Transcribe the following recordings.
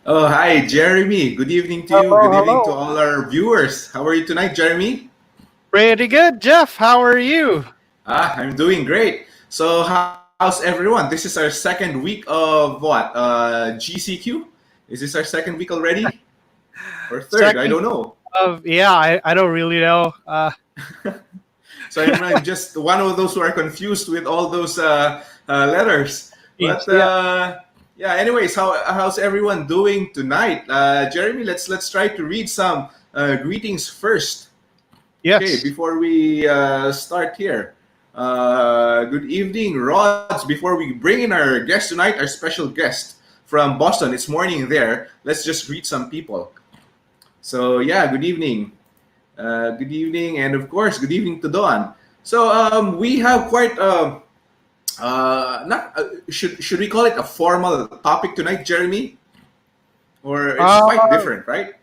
Oh, hi, Jeremy. Good evening to you. Hello, Good evening to hello. all our viewers. How are you tonight, Jeremy? Pretty good, Jeff. How are you? I'm doing great. So, how's everyone? This is our second week of what? GCQ? Is this our second week already? Or third? I Second don't know. yeah, I don't really know. So, I'm just one of those who are confused with all those letters. But Yeah. yeah, anyways, how's everyone doing tonight? Jeremy, let's try to read some greetings first. Okay, Yes. before we start here, good evening, Rods. Before we bring in our guest tonight, our special guest from Boston, it's morning there. Let's just greet some people. So, yeah, good evening. Good evening, and of course, good evening to Dawn. So, we have quite not should we call it a formal topic tonight, Jeremy? Or it's Uh, quite different, right?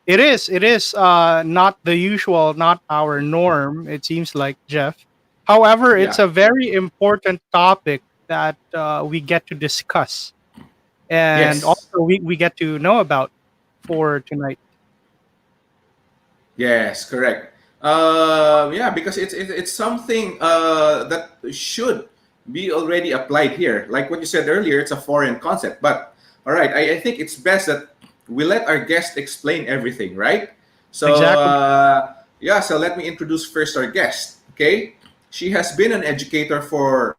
it is not the usual, not our norm, it seems like, Jeff. However, it's Yeah. a very important topic that we get to discuss and Yes. also we get to know about for tonight. Yes, correct. Yeah, because it's something that should be already applied here. Like what you said earlier, it's a foreign concept. But all right, I think it's best that we let our guest explain everything, right? So Exactly. yeah, so let me introduce first our guest. Okay, she has been an educator for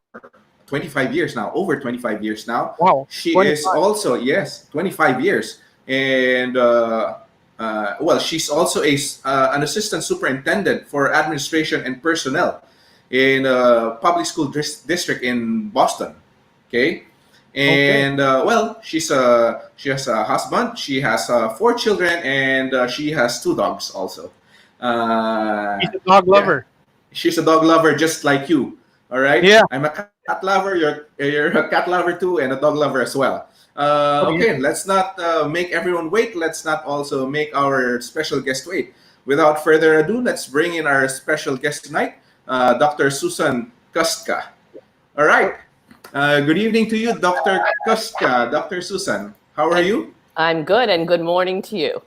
25 years now, over 25 years now. Wow. She is 25. also, yes, 25 years. And well, she's also an assistant superintendent for administration and personnel in a public school district in Boston. Okay, Okay. and well, she has a husband, she has four children, and she has two dogs also. He's a dog Yeah, lover. she's a dog lover just like you. All right, Yeah. I'm a cat lover. You're a cat lover too, and a dog lover as well. Oh, yeah. Okay, let's not make everyone wait. Let's not also make our special guest wait. Without further ado, let's bring in our special guest tonight, Dr. Susan Kustka. All right. Good evening to you, Dr. Kustka. Dr. Susan, how are I'm you? I'm good, and good morning to you.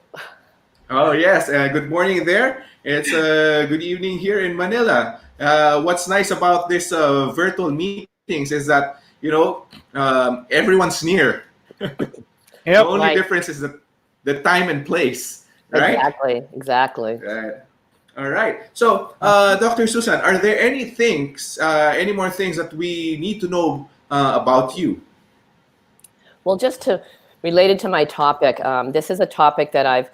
Oh, yes. Good morning there. It's good evening here in Manila. What's nice about this virtual meetings is that, everyone's near. The Yep. only Right. difference is the time and place, right? Exactly. Right. All right. So, Dr. Susan, are there any more things that we need to know about you? Well, just to related to my topic, this is a topic that I've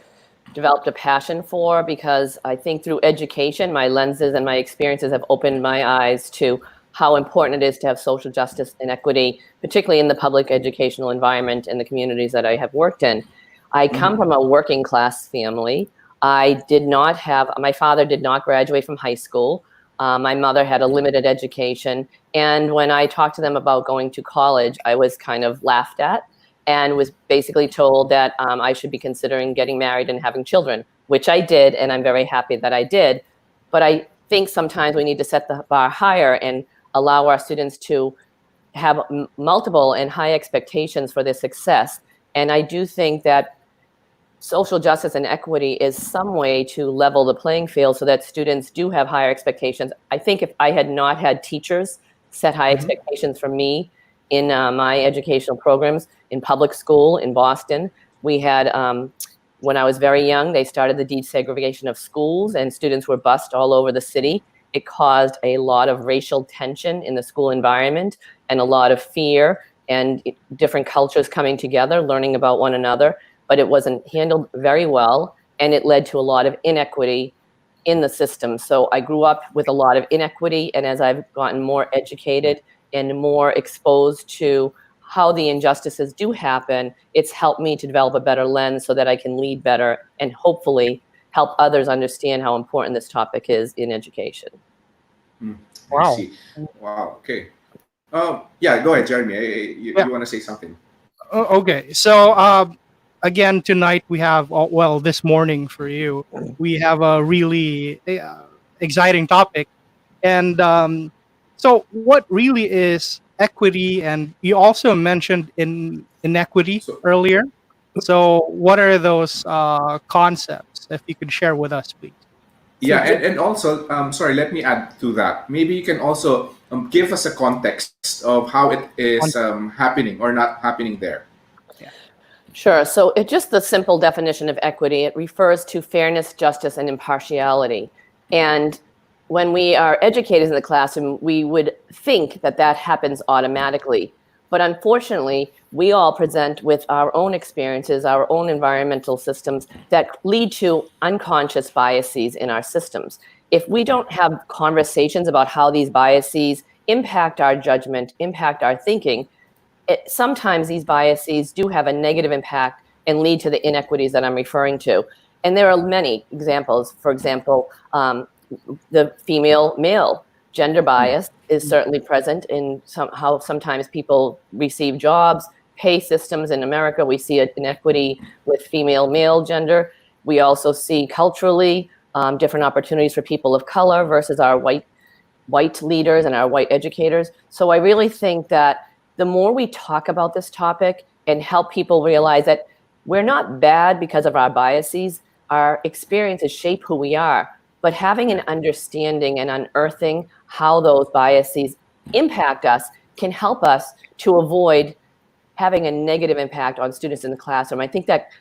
developed a passion for because I think through education, my lenses and my experiences have opened my eyes to how important it is to have social justice and equity, particularly in the public educational environment in the communities that I have worked in. I come Mm-hmm. from a working class family. My father did not graduate from high school. My mother had a limited education. And when I talked to them about going to college, I was kind of laughed at and was basically told that I should be considering getting married and having children, which I did. And I'm very happy that I did. But I think sometimes we need to set the bar higher and allow our students to have multiple and high expectations for their success. And I do think that social justice and equity is some way to level the playing field so that students do have higher expectations. I think if I had not had teachers set high Mm-hmm. expectations for me in my educational programs in public school in Boston, we had, when I was very young, they started the desegregation of schools and students were bused all over the city. It caused a lot of racial tension in the school environment and a lot of fear and different cultures coming together, learning about one another, but it wasn't handled very well, and it led to a lot of inequity in the system. So I grew up with a lot of inequity, and as I've gotten more educated and more exposed to how the injustices do happen, it's helped me to develop a better lens so that I can lead better and hopefully help others understand how important this topic is in education. Mm, I Wow. see. Wow. Okay. Yeah, go ahead, Jeremy. You Yeah. want to say something? Okay. So, again, tonight we have, well, this morning for you, we have a really exciting topic. And so, what really is equity? And you also mentioned in inequity So, earlier. So what are those concepts? If you could share with us, please. So Yeah, and also, sorry, let me add to that. Maybe you can also give us a context of how it is happening or not happening there. Sure. So just the simple definition of equity, it refers to fairness, justice, and impartiality. And when we are educators in the classroom, we would think that that happens automatically. But unfortunately, we all present with our own experiences, our own environmental systems that lead to unconscious biases in our systems. If we don't have conversations about how these biases impact our judgment, impact our thinking, sometimes these biases do have a negative impact and lead to the inequities that I'm referring to. And there are many examples. For example, the female-male gender bias is certainly present in how sometimes people receive jobs, pay systems. In America, we see an inequity with female-male gender. We also see culturally different opportunities for people of color versus our white leaders and our white educators. So I really think that the more we talk about this topic and help people realize that we're not bad because of our biases, our experiences shape who we are, but having an understanding and unearthing how those biases impact us can help us to avoid having a negative impact on students in the classroom. I think that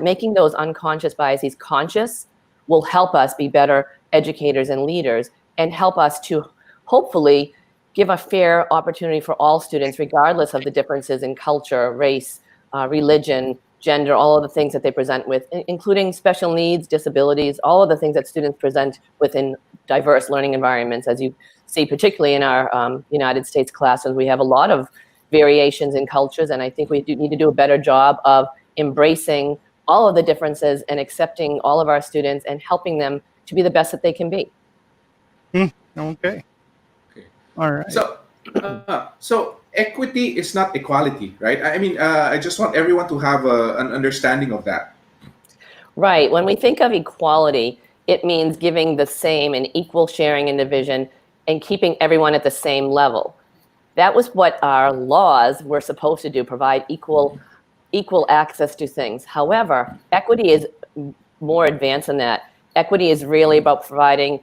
making those unconscious biases conscious will help us be better educators and leaders and help us to hopefully give a fair opportunity for all students, regardless of the differences in culture, race, religion, gender, all of the things that they present with, including special needs, disabilities, all of the things that students present within diverse learning environments. As you see, particularly in our United States classrooms, we have a lot of variations in cultures, and I think we need to do a better job of embracing all of the differences and accepting all of our students and helping them to be the best that they can be. Okay. All right. So equity is not equality, right? I mean, I just want everyone to have an understanding of that. Right. When we think of equality, it means giving the same and equal sharing in division and keeping everyone at the same level. That was what our laws were supposed to do, provide equal access to things. However, equity is more advanced than that. Equity is really about providing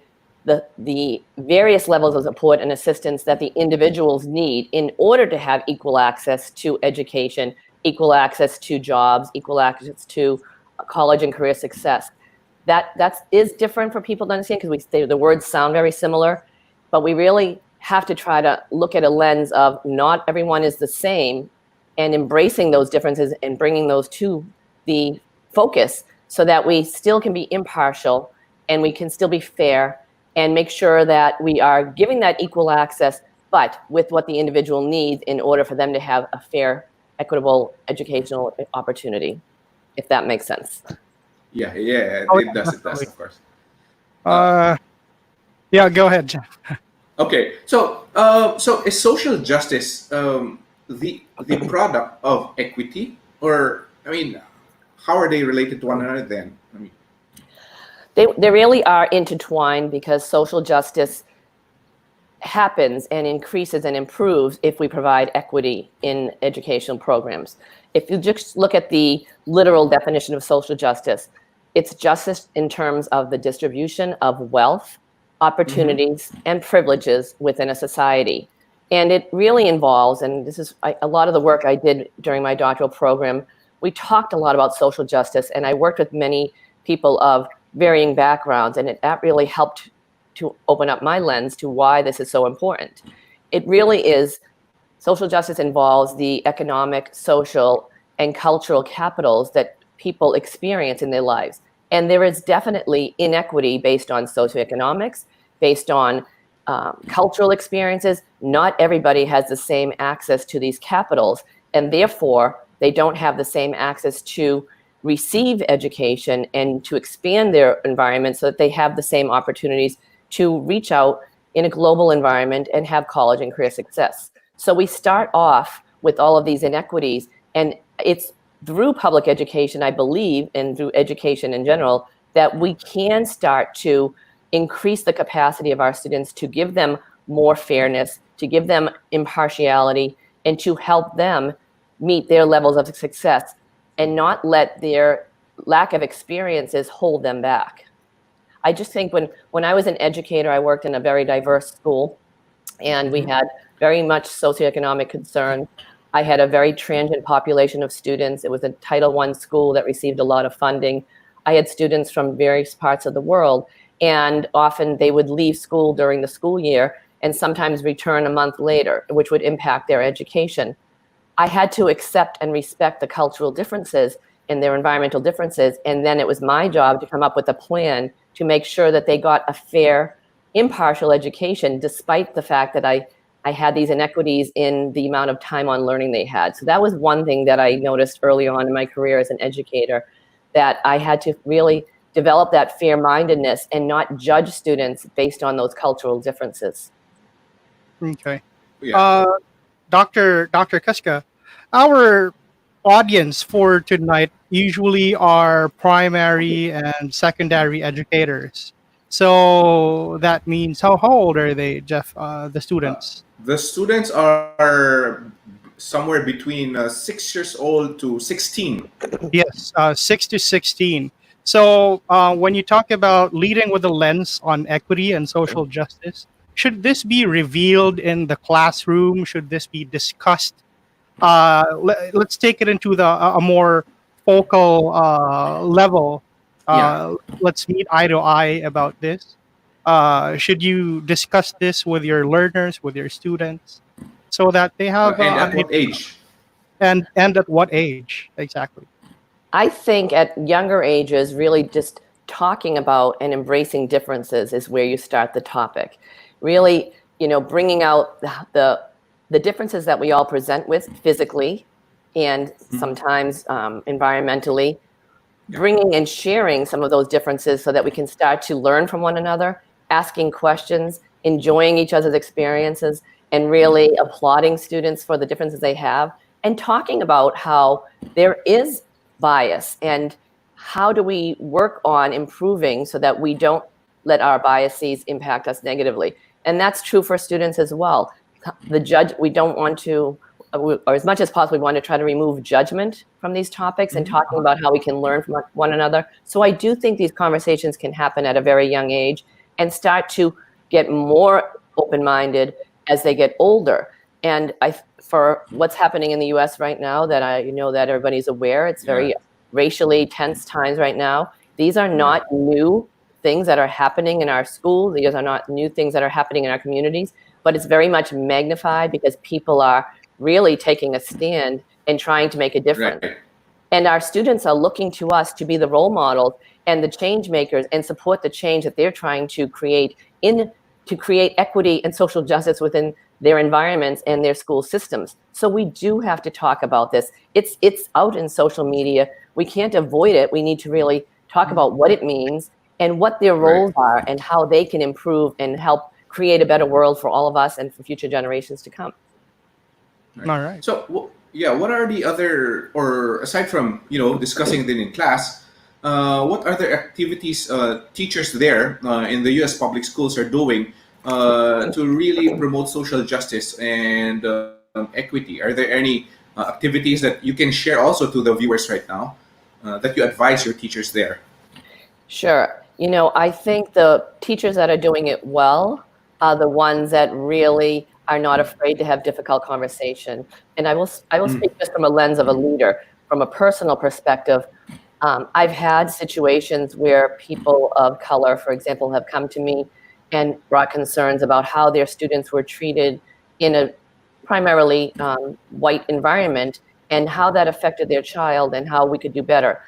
the various levels of support and assistance that the individuals need in order to have equal access to education, equal access to jobs, equal access to college and career success. That is different for people to understand because the words sound very similar, but we really have to try to look at a lens of not everyone is the same and embracing those differences and bringing those to the focus so that we still can be impartial and we can still be fair and make sure that we are giving that equal access, but with what the individual needs in order for them to have a fair, equitable educational opportunity, if that makes sense. Yeah, it does, of course. Yeah, go ahead, Jeff. Okay, so is social justice the product of equity, or I mean, how are they related to one another then? I mean, they really are intertwined because social justice happens and increases and improves if we provide equity in educational programs. If you just look at the literal definition of social justice, it's justice in terms of the distribution of wealth, opportunities, and privileges within a society. And it really involves, and this is a lot of the work I did during my doctoral program, we talked a lot about social justice, and I worked with many people of varying backgrounds, and that really helped to open up my lens to why this is so important. It really is, social justice involves the economic, social, and cultural capitals that people experience in their lives. And there is definitely inequity based on socioeconomics, based on cultural experiences. Not everybody has the same access to these capitals, and therefore they don't have the same access to receive education and to expand their environment so that they have the same opportunities to reach out in a global environment and have college and career success. So we start off with all of these inequities, and it's through public education, I believe, and through education in general, that we can start to increase the capacity of our students to give them more fairness, to give them impartiality, and to help them meet their levels of success and not let their lack of experiences hold them back. I just think when I was an educator, I worked in a very diverse school, and we had very much socioeconomic concerns. I had a very transient population of students. It was a Title I school that received a lot of funding. I had students from various parts of the world, and often they would leave school during the school year and sometimes return a month later, which would impact their education. I had to accept and respect the cultural differences and their environmental differences, and then it was my job to come up with a plan to make sure that they got a fair, impartial education, despite the fact that I had these inequities in the amount of time on learning they had. So that was one thing that I noticed early on in my career as an educator, that I had to really develop that fair-mindedness and not judge students based on those cultural differences. Okay. Yeah. Dr. Kustka, our audience for tonight usually are primary and secondary educators. So that means how old are they, Jeff? The students? The students are somewhere between 6 years old to 16. Yes, 6 to 16. So when you talk about leading with a lens on equity and social justice, should this be revealed in the classroom? Should this be discussed? Let's take it into a more focal level. Let's meet eye to eye about this. Should you discuss this with your learners, with your students, so that they have And at what age? and at what age exactly? I think at younger ages, really just talking about and embracing differences is where you start the topic. Really, bringing out the differences that we all present with physically and sometimes environmentally, bringing and sharing some of those differences so that we can start to learn from one another, asking questions, enjoying each other's experiences, and really applauding students for the differences they have, and talking about how there is bias and how do we work on improving so that we don't let our biases impact us negatively. And that's true for students as well. We don't want to, or as much as possible, we want to try to remove judgment from these topics and talking about how we can learn from one another. So I do think these conversations can happen at a very young age and start to get more open-minded as they get older. And for what's happening in the US right now, that I know that everybody's aware, it's very racially tense times right now. These are not new things that are happening in our schools. These are not new things that are happening in our communities, but it's very much magnified because people are really taking a stand and trying to make a difference. Right. And our students are looking to us to be the role models and the change makers and support the change that they're trying to create to create equity and social justice within their environments and their school systems. So we do have to talk about this. It's out in social media. We can't avoid it. We need to really talk about what it means and what their roles are and how they can improve and help create a better world for all of us and for future generations to come. All right. So, what are the other, or aside from, discussing it in class, what other activities teachers there in the U.S. public schools are doing to really promote social justice and equity? Are there any activities that you can share also to the viewers right now that you advise your teachers there? Sure. I think the teachers that are doing it well are the ones that really are not afraid to have difficult conversation. And I will speak just from a lens of a leader, from a personal perspective. I've had situations where people of color, for example, have come to me and brought concerns about how their students were treated in a primarily white environment and how that affected their child and how we could do better.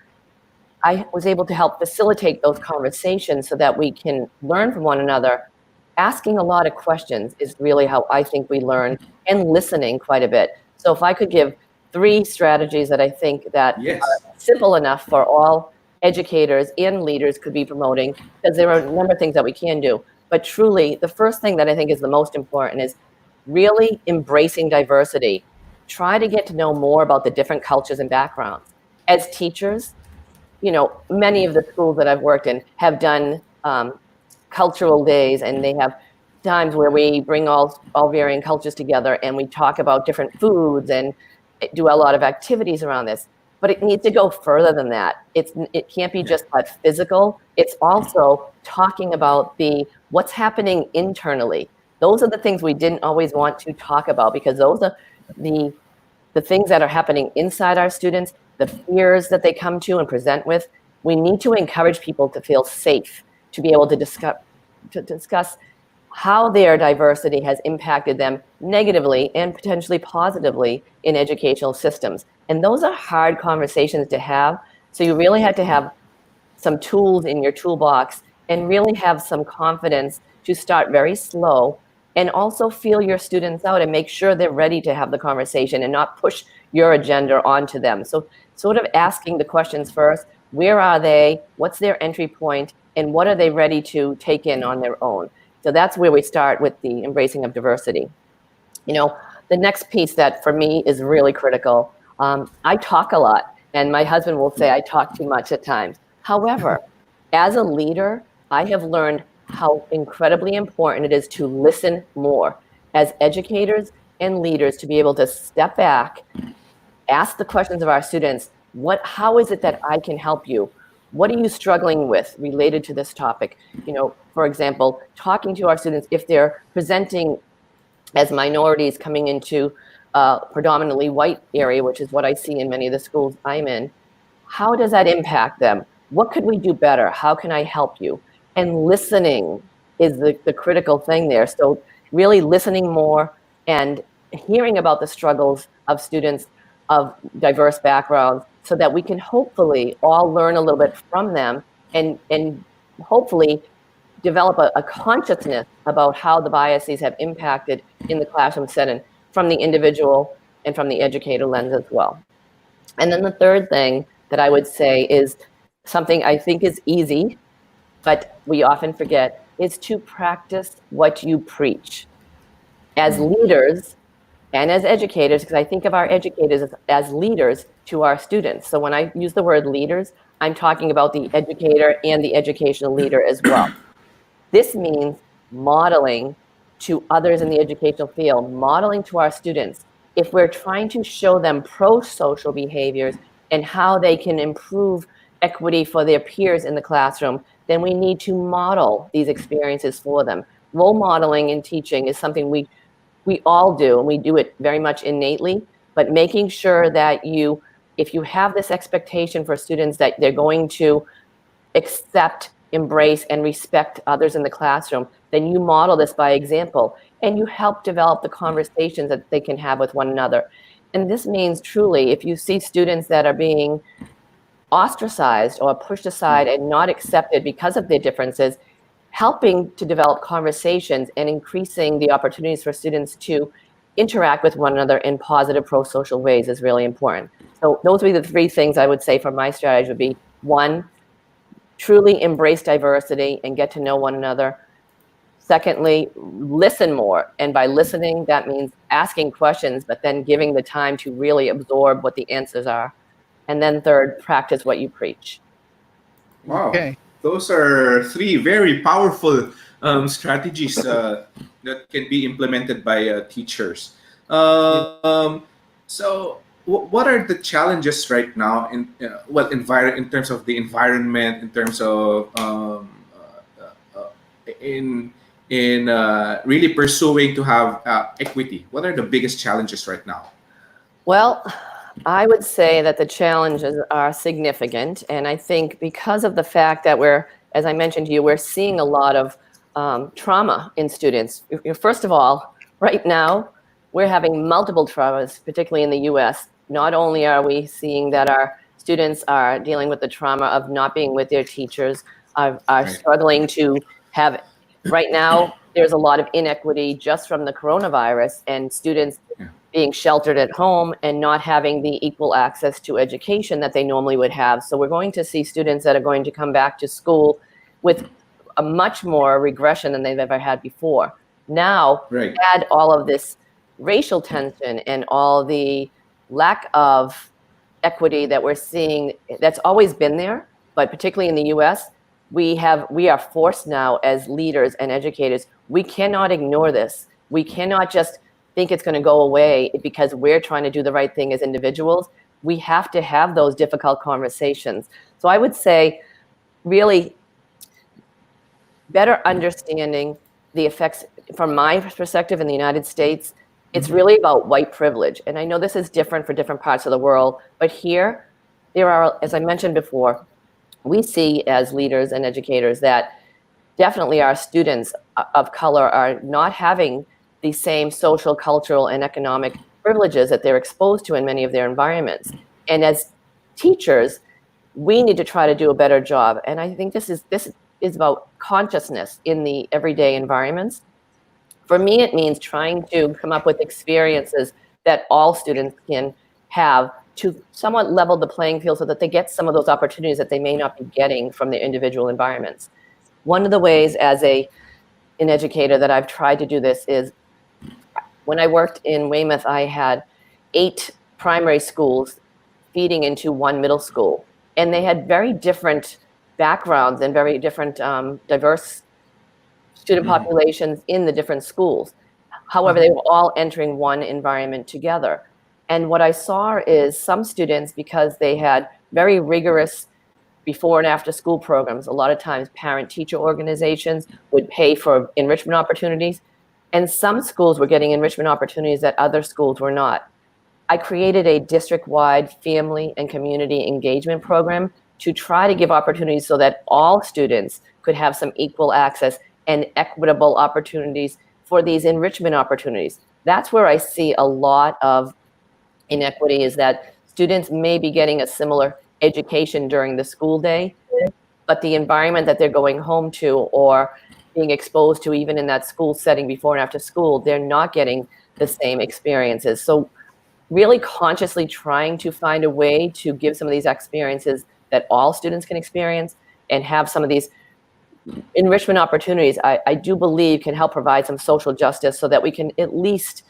I was able to help facilitate those conversations so that we can learn from one another. Asking a lot of questions is really how I think we learn, and listening quite a bit. So if I could give 3 strategies that I think that are simple enough for all educators and leaders could be promoting, because there are a number of things that we can do. But truly, the first thing that I think is the most important is really embracing diversity. Try to get to know more about the different cultures and backgrounds. As teachers, many of the schools that I've worked in have done cultural days, and they have times where we bring all varying cultures together and we talk about different foods and do a lot of activities around this. but it needs to go further than that. It can't be just that physical. It's also talking about what's happening internally. Those are the things we didn't always want to talk about, because those are the things that are happening inside our students, the fears that they come to and present with. We need to encourage people to feel safe, to be able to discuss how their diversity has impacted them negatively and potentially positively in educational systems. And those are hard conversations to have. So you really have to have some tools in your toolbox and really have some confidence to start very slow, and also feel your students out and make sure they're ready to have the conversation and not push your agenda onto them. So sort of asking the questions first: where are they? What's their entry point? And what are they ready to take in on their own? So that's where we start with the embracing of diversity. The next piece that for me is really critical, I talk a lot, and my husband will say I talk too much at times. However, as a leader, I have learned how incredibly important it is to listen more. As educators and leaders, to be able to step back, ask the questions of our students: how is it that I can help you? What are you struggling with related to this topic? For example, talking to our students if they're presenting as minorities coming into a predominantly white area, which is what I see in many of the schools I'm in. How does that impact them? What could we do better? How can I help you? And listening is the critical thing there. So really listening more and hearing about the struggles of students of diverse backgrounds, so that we can hopefully all learn a little bit from them, and hopefully develop a consciousness about how the biases have impacted in the classroom setting from the individual and from the educator lens as well. And then the third thing that I would say is something I think is easy, but we often forget, is to practice what you preach. As leaders and as educators, because I think of our educators as leaders to our students. So when I use the word leaders, I'm talking about the educator and the educational leader as well. This means modeling to others in the educational field, modeling to our students. If we're trying to show them pro-social behaviors and how they can improve equity for their peers in the classroom, then we need to model these experiences for them. Role modeling in teaching is something we all do, and we do it very much innately, but making sure that if you have this expectation for students that they're going to accept, embrace, and respect others in the classroom, then you model this by example, and you help develop the conversations that they can have with one another. And this means truly, if you see students that are being ostracized or pushed aside and not accepted because of their differences, helping to develop conversations and increasing the opportunities for students to interact with one another in positive pro-social ways is really important. So those would be the three things I would say for my strategy would be: one, truly embrace diversity and get to know one another. Secondly, listen more. And by listening, that means asking questions, but then giving the time to really absorb what the answers are. And then third, practice what you preach. Wow. Okay. Those are three very powerful strategies that can be implemented by teachers. So what are the challenges right now in in terms of the environment, in terms of in really pursuing to have equity? What are the biggest challenges right now? Well, I would say that the challenges are significant, and I think because of the fact that as I mentioned to you, we're seeing a lot of trauma in students. First of all, right now, we're having multiple traumas, particularly in the U.S. Not only are we seeing that our students are dealing with the trauma of not being with their teachers, are struggling to have, right now, there's a lot of inequity just from the coronavirus and students being sheltered at home and not having the equal access to education that they normally would have. So we're going to see students that are going to come back to school with a much more regression than they've ever had before. Now, add all of this racial tension and all the lack of equity that we're seeing that's always been there, but particularly in the US, we are forced now as leaders and educators. We cannot ignore this. We cannot just think it's going to go away because we're trying to do the right thing as individuals. we have to have those difficult conversations. So I would say really better understanding the effects from my perspective in the United States. It's really about white privilege. And I know this is different for different parts of the world, but here there are, as I mentioned before, we see as leaders and educators that definitely our students of color are not having the same social, cultural, and economic privileges that they're exposed to in many of their environments. And as teachers, we need to try to do a better job. And I think this is about consciousness in the everyday environments. For me, it means trying to come up with experiences that all students can have to somewhat level the playing field so that they get some of those opportunities that they may not be getting from their individual environments. One of the ways as an educator that I've tried to do this is when I worked in Weymouth, I had 8 primary schools feeding into 1 middle school. And they had very different backgrounds and very different diverse student populations in the different schools. However, they were all entering one environment together. And what I saw is some students, because they had very rigorous before and after school programs, a lot of times parent-teacher organizations would pay for enrichment opportunities. And some schools were getting enrichment opportunities that other schools were not. I created a district-wide family and community engagement program to try to give opportunities so that all students could have some equal access and equitable opportunities for these enrichment opportunities. That's where I see a lot of inequity, is that students may be getting a similar education during the school day, but the environment that they're going home to or being exposed to even in that school setting before and after school, they're not getting the same experiences. So really consciously trying to find a way to give some of these experiences that all students can experience and have some of these enrichment opportunities, I do believe can help provide some social justice so that we can at least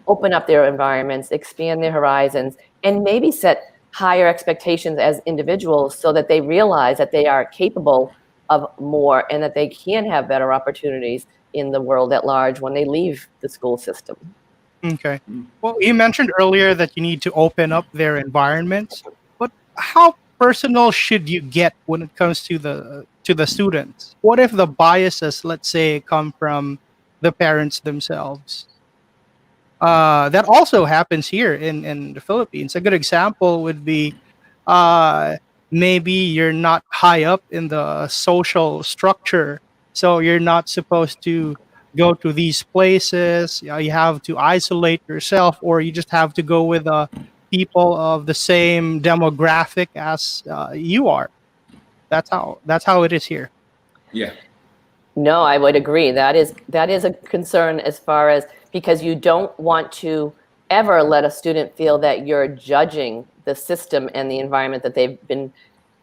open up their environments, expand their horizons, and maybe set higher expectations as individuals so that they realize that they are capable of more and that they can have better opportunities in the world at large when they leave the school system. Okay. Well, you mentioned earlier that you need to open up their environments, but how personal should you get when it comes to the students? What if the biases, let's say, come from the parents themselves? That also happens here in the Philippines. A good example would be maybe you're not high up in the social structure, so you're not supposed to go to these places. You have to isolate yourself, or you just have to go with people of the same demographic as you are. That's how it is here. Yeah. No, I would agree. That is a concern as far as, because you don't want to ever let a student feel that you're judging the system and the environment that they've been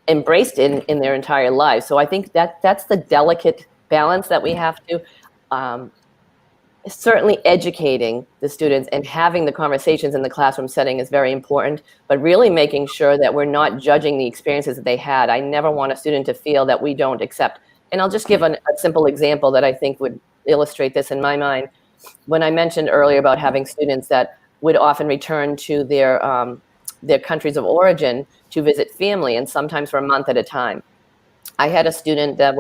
embraced in their entire lives. So I think that's the delicate balance that we have to certainly educating the students and having the conversations in the classroom setting is very important, but really making sure that we're not judging the experiences that they had. I never want a student to feel that we don't accept. And I'll just give a simple example that I think would illustrate this in my mind. When I mentioned earlier about having students that would often return to their countries of origin to visit family, and sometimes for a month at a time. I had a student that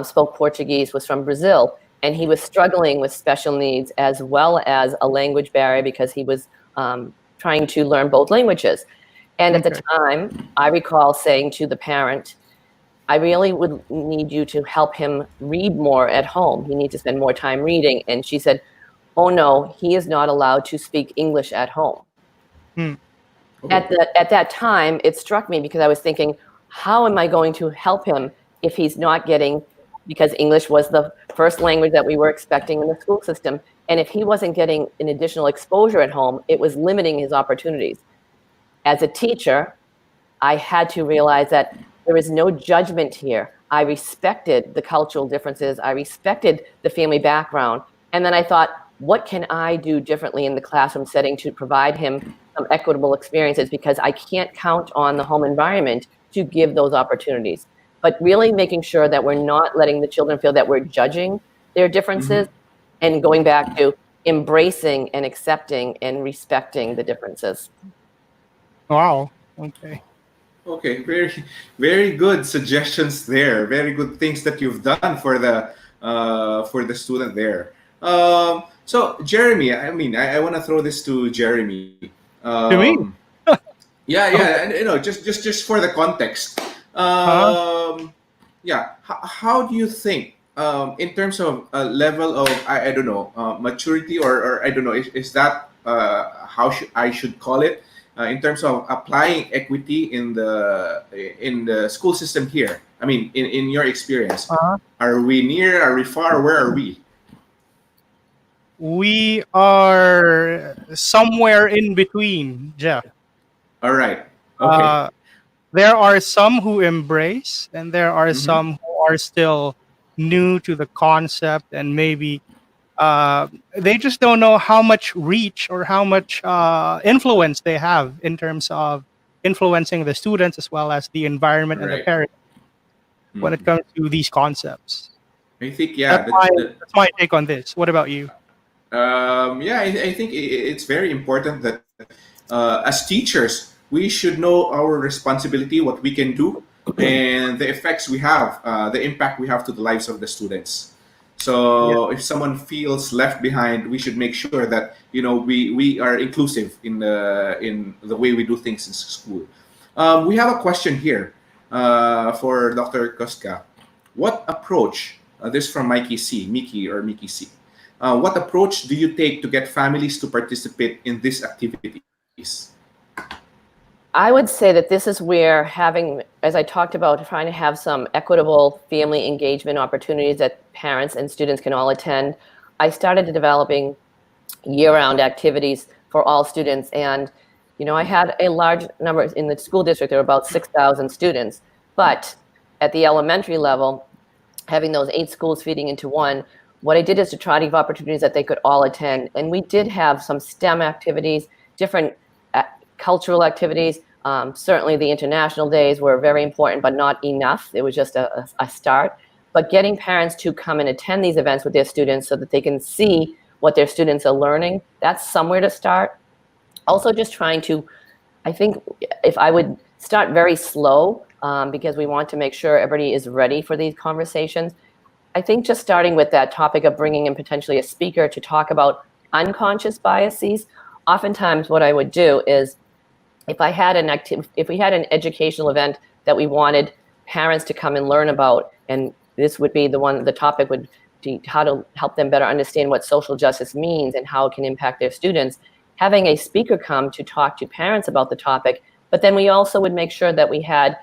spoke Portuguese, was from Brazil, and he was struggling with special needs as well as a language barrier because he was trying to learn both languages. And at the time, I recall saying to the parent, I really would need you to help him read more at home. He needs to spend more time reading. And she said, oh no, he is not allowed to speak English at home. Hmm. At that time, it struck me because I was thinking, how am I going to help him if he's not getting, because English was the first language that we were expecting in the school system. And if he wasn't getting an additional exposure at home, it was limiting his opportunities. As a teacher, I had to realize that there is no judgment here. I respected the cultural differences. I respected the family background. And then I thought, what can I do differently in the classroom setting to provide him some equitable experiences, because I can't count on the home environment to give those opportunities. But really making sure that we're not letting the children feel that we're judging their differences, and going back to embracing and accepting and respecting the differences. Wow. Okay. Okay, very good suggestions there. Very good things that you've done for the student there. So Jeremy, I mean, I want to throw this to Jeremy. To me. Yeah, yeah, Okay. and just for the context. Huh? Yeah, how do you think in terms of level of I don't know maturity or I don't know is that how I should call it in terms of applying equity in the school system here? I mean, in your experience, Uh-huh. are we near? Are we far? Where are we? We are somewhere in between, Jeff. All right. Okay. Uh, there are some who embrace, and there are Mm-hmm. some who are still new to the concept, and maybe they just don't know how much reach or how much influence they have in terms of influencing the students as well as the environment and the Right. parents when it Mm. comes to these concepts. I think That's yeah. my that's my take on this. What about you? Yeah, I think it's very important that as teachers, we should know our responsibility, what we can do, and the effects we have, the impact we have to the lives of the students. Yeah. So if someone feels left behind, we should make sure that we are inclusive in the way we do things in school. We have a question here for Dr. Kustka. What approach? This from Mickey C. What approach do you take to get families to participate in these activities? I would say that this is where having, as I talked about, trying to have some equitable family engagement opportunities that parents and students can all attend. I started developing year-round activities for all students. And, I had a large number in the school district. There were about 6,000 students. But at the elementary level, having those 8 schools feeding into one, what I did is to try to give opportunities that they could all attend. And we did have some STEM activities, different cultural activities. Certainly the international days were very important, but not enough. It was just a start. But getting parents to come and attend these events with their students so that they can see what their students are learning, that's somewhere to start. Also just trying to, I think if I would start very slow, because we want to make sure everybody is ready for these conversations. I think just starting with that topic of bringing in potentially a speaker to talk about unconscious biases. Oftentimes what I would do is if we had an educational event that we wanted parents to come and learn about, and this would be the topic would be how to help them better understand what social justice means and how it can impact their students, having a speaker come to talk to parents about the topic, but then we also would make sure that we had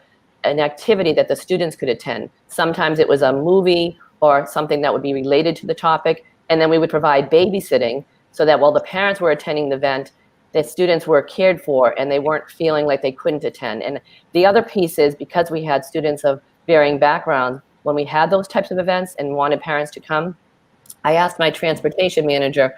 an activity that the students could attend. Sometimes it was a movie or something that would be related to the topic, and then we would provide babysitting so that while the parents were attending the event, the students were cared for and they weren't feeling like they couldn't attend. And the other piece is because we had students of varying backgrounds, when we had those types of events and wanted parents to come, I asked my transportation manager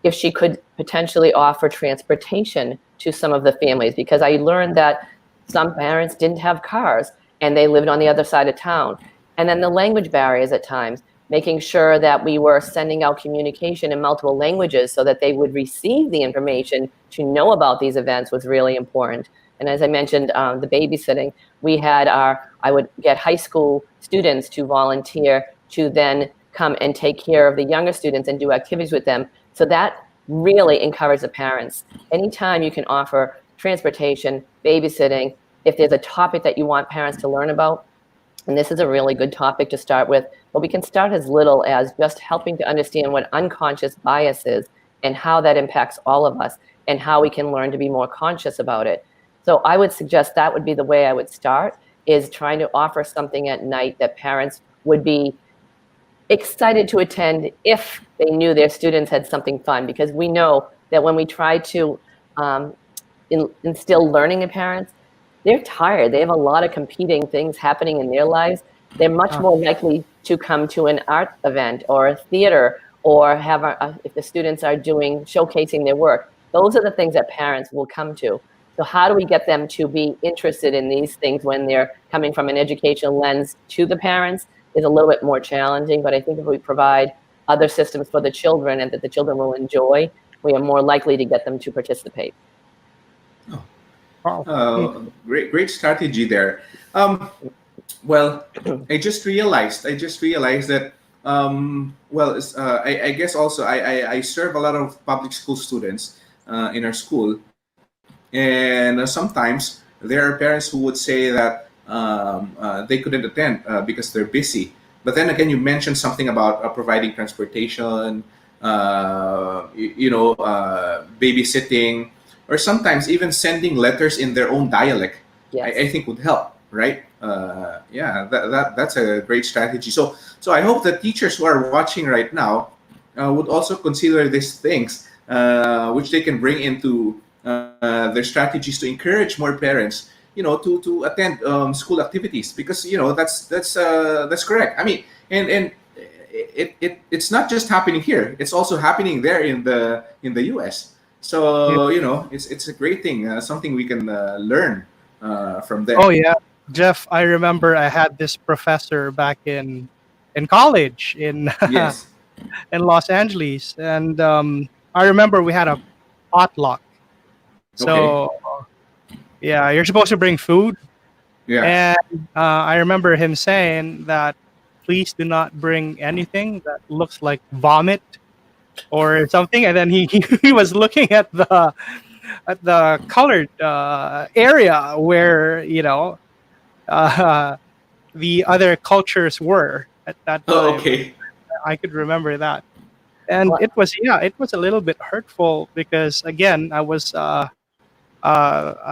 if she could potentially offer transportation to some of the families, because I learned that some parents didn't have cars and they lived on the other side of town. And then the language barriers at times, making sure that we were sending out communication in multiple languages so that they would receive the information to know about these events was really important. And as I mentioned, the babysitting, I would get high school students to volunteer to then come and take care of the younger students and do activities with them. So that really encouraged the parents. Anytime you can offer transportation, babysitting, if there's a topic that you want parents to learn about, and this is a really good topic to start with, but we can start as little as just helping to understand what unconscious bias is and how that impacts all of us and how we can learn to be more conscious about it. So I would suggest that would be the way I would start, is trying to offer something at night that parents would be excited to attend if they knew their students had something fun, because we know that when we try to instill learning in parents, they're tired. They have a lot of competing things happening in their lives. They're much more likely to come to an art event or a theater or if the students are showcasing their work. Those are the things that parents will come to. So how do we get them to be interested in these things when they're coming from an educational lens to the parents is a little bit more challenging. But I think if we provide other systems for the children and that the children will enjoy, we are more likely to get them to participate. Wow. Great strategy there. Well, I just realized that I guess also I serve a lot of public school students in our school, and sometimes there are parents who would say that they couldn't attend because they're busy. But then again, you mentioned something about providing transportation, babysitting, or sometimes even sending letters in their own dialect. I, Yes. I think would help, right? Yeah, that's a great strategy. So I hope the teachers who are watching right now would also consider these things, which they can bring into their strategies to encourage more parents, to attend school activities, because that's correct. I mean, and it's not just happening here; it's also happening there in the U.S. Yeah. So it's a great thing, something we can learn from them. Oh yeah, Jeff. I remember I had this professor back in college in Yes. in Los Angeles, and I remember we had a potluck. Okay. So yeah, you're supposed to bring food, Yeah. and I remember him saying that please do not bring anything that looks like vomit or something. And then he was looking at the colored area where uh, the other cultures were at that Oh, time. okay. I could remember that, and Well, it was a little bit hurtful because again I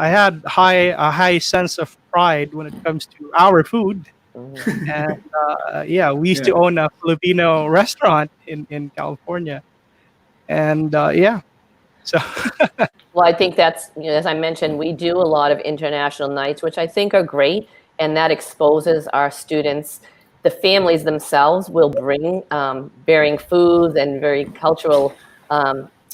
had a high sense of pride when it comes to our food, mhm. and yeah, we used to Yeah. own a Filipino restaurant in California, and yeah, so Well, I think that's, as I mentioned, we do a lot of international nights, which I think are great, and that exposes our students. The families themselves will bring varying foods and very cultural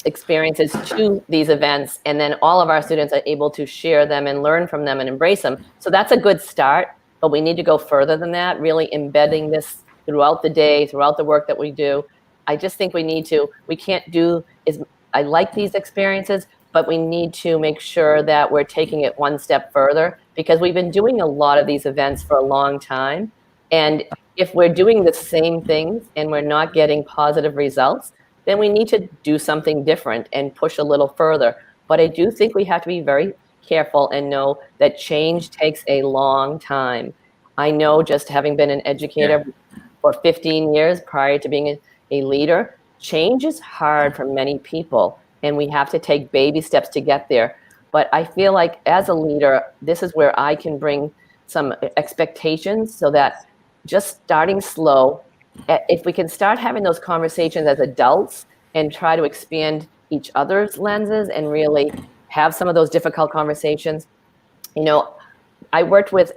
experiences to these events, and then all of our students are able to share them and learn from them and embrace them. So that's a good start, but we need to go further than that, really embedding this throughout the day, throughout the work that we do. I just think we can't do is I like these experiences, but we need to make sure that we're taking it one step further because we've been doing a lot of these events for a long time. And if we're doing the same things and we're not getting positive results, then we need to do something different and push a little further. But I do think we have to be very careful and know that change takes a long time. I know, just having been an Yeah. educator for 15 years prior to being a leader, change is hard for many people, and we have to take baby steps to get there. But I feel like as a leader, this is where I can bring some expectations so that just starting slow, if we can start having those conversations as adults and try to expand each other's lenses and really have some of those difficult conversations. I worked with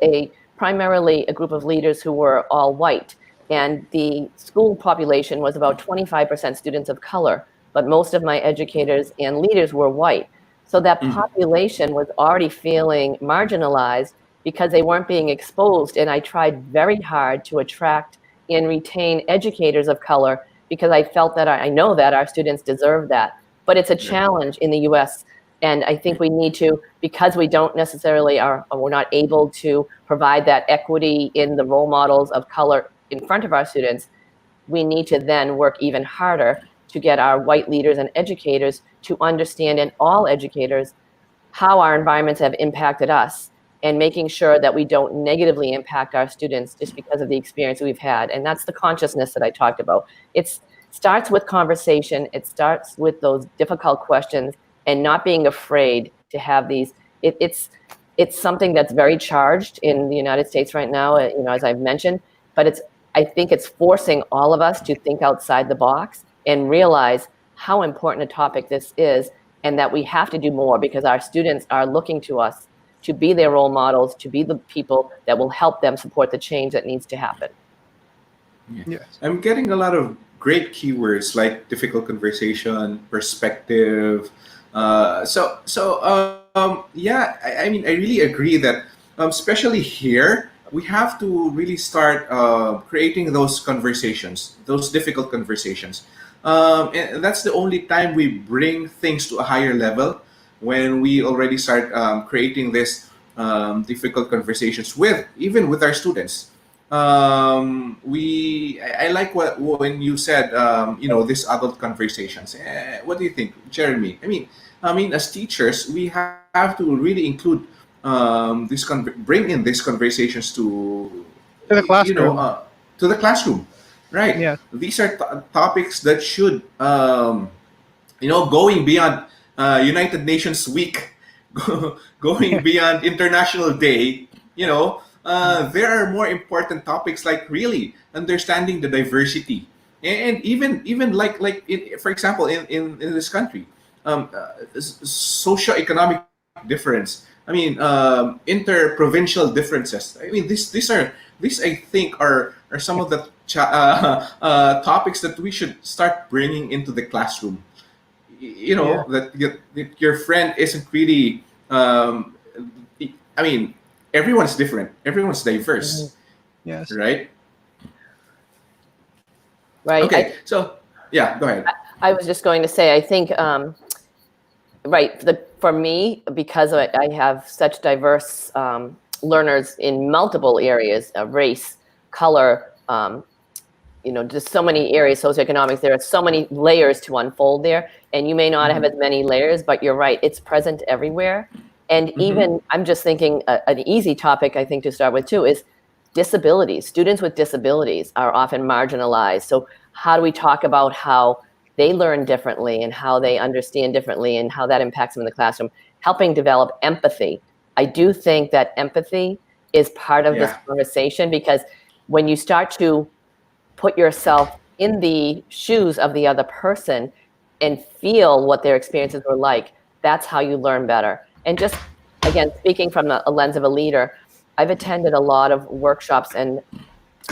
primarily a group of leaders who were all white, and the school population was about 25% students of color, but most of my educators and leaders were white. So that Mhm. population was already feeling marginalized because they weren't being exposed. And I tried very hard to attract and retain educators of color because I felt that I know that our students deserve that. But it's a Yeah. challenge in the US. And I think we need to, because we don't necessarily we're not able to provide that equity in the role models of color in front of our students, we need to then work even harder to get our white leaders and educators to understand, and all educators, how our environments have impacted us and making sure that we don't negatively impact our students just because of the experience we've had. And that's the consciousness that I talked about. It starts with conversation. It starts with those difficult questions and not being afraid to have these. It's something that's very charged in the United States right now, as I've mentioned, but I think it's forcing all of us to think outside the box and realize how important a topic this is, and that we have to do more because our students are looking to us to be their role models, to be the people that will help them support the change that needs to happen. Yeah. yes. I'm getting a lot of great keywords like difficult conversation, perspective. Yeah, I mean, I really agree that, especially here, we have to really start creating those conversations, those difficult conversations. And that's the only time we bring things to a higher level when we already start creating this difficult conversations even with our students. I like when you said these adult conversations. What do you think, Jeremy? I mean, as teachers, we have to really include bring in these conversations To the you know classroom. uh, to the classroom, right? Yes. These are topics that should going beyond United Nations Week, going beyond International Day. There are more important topics like really understanding the diversity, and even for example, in this country, socio-economic difference. Inter-provincial differences. These I think are some of the topics that we should start bringing into the classroom. Yeah. That your friend isn't really. I mean, everyone's different. Everyone's diverse, Yes. right? Right. Okay, so yeah, go ahead. I was just going to say, I think, right, for me, because I have such diverse learners in multiple areas of race, color, just so many areas, socioeconomics, there are so many layers to unfold there. And you may not have as many layers, but you're right, it's present everywhere. And even, I'm just thinking, an easy topic, I think, to start with too, is disabilities. Students with disabilities are often marginalized. So how do we talk about how they learn differently and how they understand differently and how that impacts them in the classroom? Helping develop empathy. I do think that empathy is part of this Yeah. conversation, because when you start to put yourself in the shoes of the other person and feel what their experiences were like, that's how you learn better. And just, again, speaking from a lens of a leader, I've attended a lot of workshops and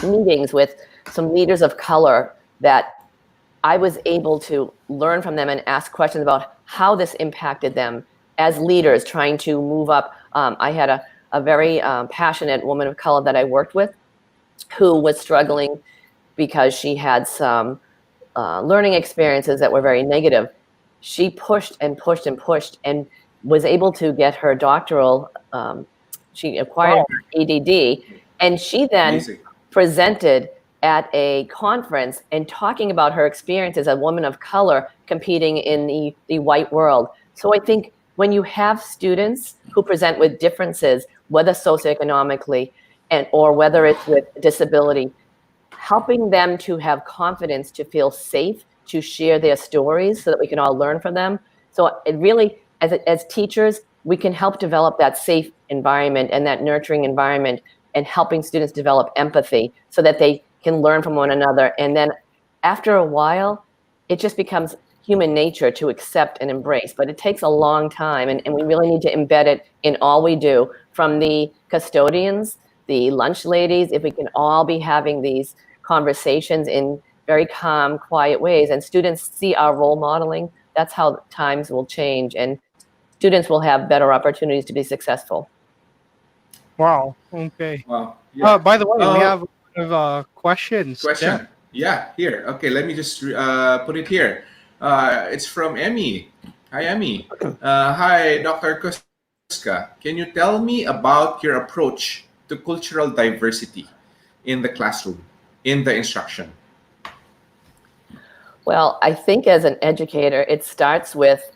meetings with some leaders of color that I was able to learn from them and ask questions about how this impacted them as leaders trying to move up. I had a very passionate woman of color that I worked with who was struggling because she had some learning experiences that were very negative. She pushed and pushed and pushed and was able to get her doctoral. She acquired her Ed.D, and she then Amazing. presented at a conference and talking about her experience as a woman of color competing in the white world. So I think when you have students who present with differences, whether socioeconomically or whether it's with disability, helping them to have confidence, to feel safe, to share their stories so that we can all learn from them. So it really, as teachers, we can help develop that safe environment and that nurturing environment, and helping students develop empathy so that they can learn from one another. And then after a while, it just becomes human nature to accept and embrace. But it takes a long time, and we really need to embed it in all we do, from the custodians, the lunch ladies. If we can all be having these conversations in very calm, quiet ways, and students see our role modeling, that's how times will change, and students will have better opportunities to be successful. Wow. Okay. Wow. Yeah. By the way, we have a lot of questions. Question. Yeah, here. Okay, let me just put it here. It's from Emmy. Hi, Emmy. Hi, Dr. Kustka. Can you tell me about your approach to cultural diversity in the classroom, in the instruction? Well, I think as an educator, it starts with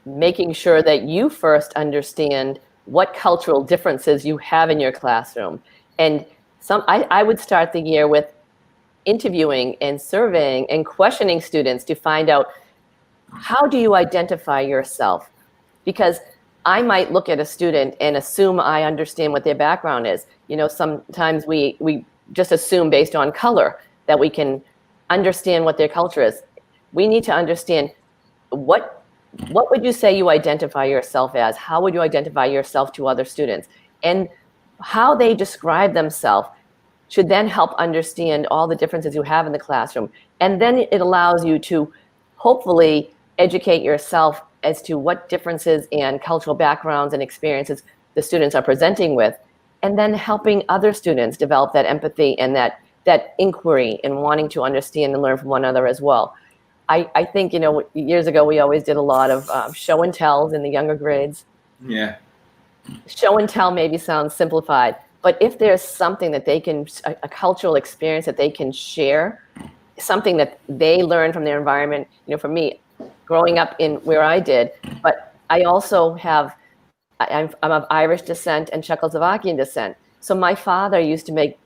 making sure that you first understand what cultural differences you have in your classroom. And I would start the year with interviewing and surveying and questioning students to find out, how do you identify yourself? Because I might look at a student and assume I understand what their background is. Sometimes we just assume based on color that we can understand what their culture is. We need to understand what would you say you identify yourself as? How would you identify yourself to other students? And how they describe themselves should then help understand all the differences you have in the classroom. And then it allows you to hopefully educate yourself as to what differences and cultural backgrounds and experiences the students are presenting with, and then helping other students develop that empathy and that inquiry and wanting to understand and learn from one another as well. I think, years ago, we always did a lot of show and tells in the younger grades. Yeah. Show and tell maybe sounds simplified, but if there's something that they can, a cultural experience that they can share, something that they learn from their environment, for me, growing up in where I did, but I also I'm of Irish descent and Czechoslovakian descent. So my father used to make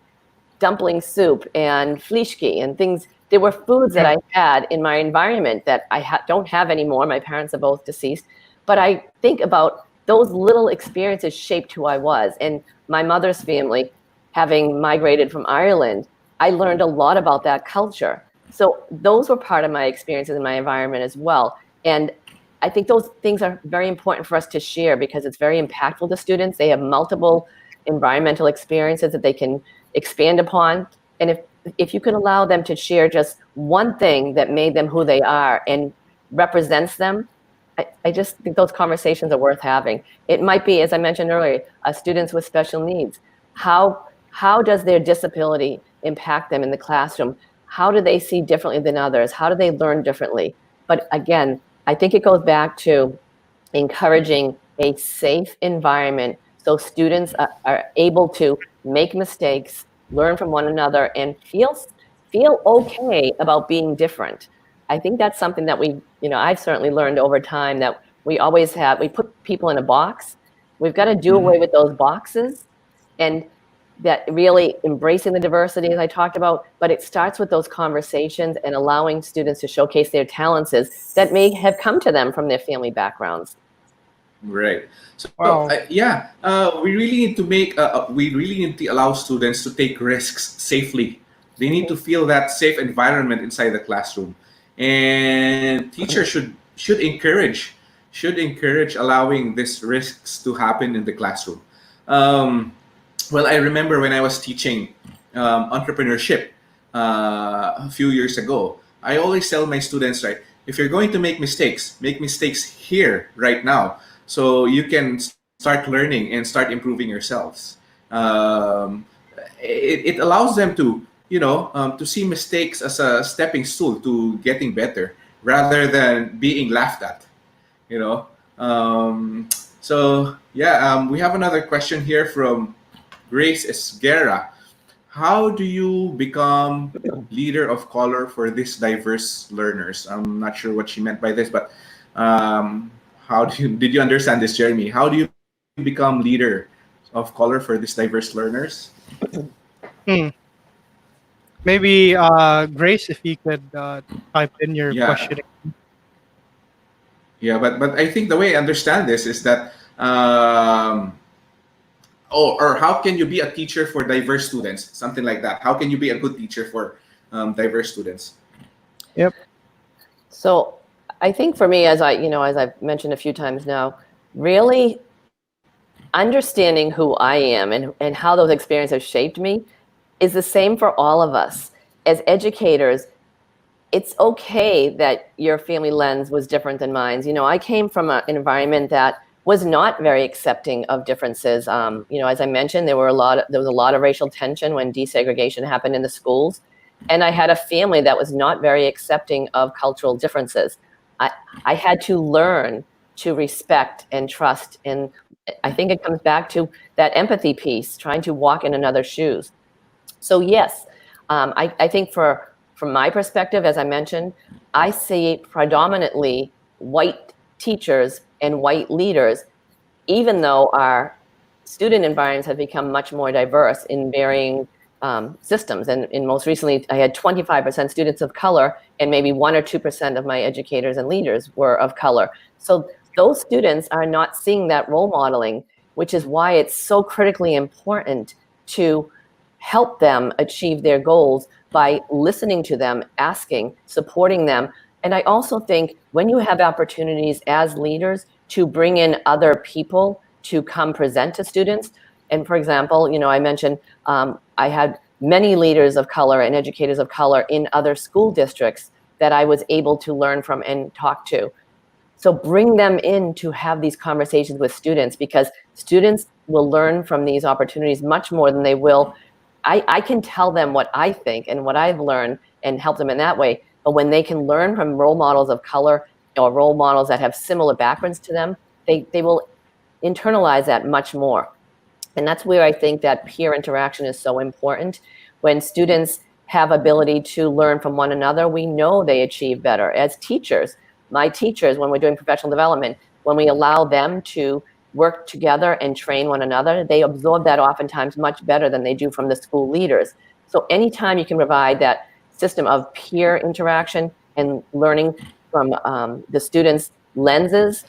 dumpling soup and flishki and things. There were foods that I had in my environment that I don't have anymore. My parents are both deceased. But I think about those little experiences shaped who I was. And my mother's family, having migrated from Ireland, I learned a lot about that culture. So those were part of my experiences in my environment as well. And I think those things are very important for us to share because it's very impactful to students. They have multiple environmental experiences that they can expand upon. And if you can allow them to share just one thing that made them who they are and represents them, I just think those conversations are worth having. It might be, as I mentioned earlier, students with special needs. How does their disability impact them in the classroom? How do they see differently than others? How do they learn differently? But again, I think it goes back to encouraging a safe environment so students are able to make mistakes, learn from one another, and feel okay about being different. I think that's something that I've certainly learned over time, that we put people in a box. We've got to do away with those boxes, and that really embracing the diversity, as I talked about, but it starts with those conversations and allowing students to showcase their talents that may have come to them from their family backgrounds. Right. So Wow. we really need to we really need to allow students to take risks safely. They need to feel that safe environment inside the classroom, and teachers should encourage allowing these risks to happen in the classroom. Well, I remember when I was teaching entrepreneurship a few years ago, I always tell my students, right, if you're going to make mistakes here, right now, so you can start learning and start improving yourselves. It allows them to, to see mistakes as a stepping stool to getting better rather than being laughed at, we have another question here from Grace Esguerra. How do you become leader of color for these diverse learners? I'm not sure what she meant by this, but did you understand this, Jeremy? How do you become leader of color for these diverse learners? Maybe Grace, if you could type in your question. Yeah, but I think the way I understand this is that or how can you be a teacher for diverse students? Something like that. How can you be a good teacher for diverse students? Yep. So I think for me, as I've mentioned a few times now, really understanding who I am and how those experiences shaped me is the same for all of us. As educators, it's okay that your family lens was different than mine. I came from an environment that was not very accepting of differences. As I mentioned, there was a lot of racial tension when desegregation happened in the schools. And I had a family that was not very accepting of cultural differences. I had to learn to respect and trust. And I think it comes back to that empathy piece, trying to walk in another's shoes. So yes, I think from my perspective, as I mentioned, I see predominantly white teachers and white leaders, even though our student environments have become much more diverse in varying systems. And most recently, I had 25% students of color, and maybe 1 or 2% of my educators and leaders were of color. So those students are not seeing that role modeling, which is why it's so critically important to help them achieve their goals by listening to them, asking, supporting them. And I also think when you have opportunities as leaders to bring in other people to come present to students, and for example, I mentioned I had many leaders of color and educators of color in other school districts that I was able to learn from and talk to. So bring them in to have these conversations with students, because students will learn from these opportunities much more than they will. I can tell them what I think and what I've learned and help them in that way. But when they can learn from role models of color or role models that have similar backgrounds to them, they will internalize that much more. And that's where I think that peer interaction is so important. When students have ability to learn from one another, we know they achieve better. As teachers, my teachers, when we're doing professional development, when we allow them to work together and train one another, they absorb that oftentimes much better than they do from the school leaders. So anytime you can provide that system of peer interaction and learning from the students' lenses,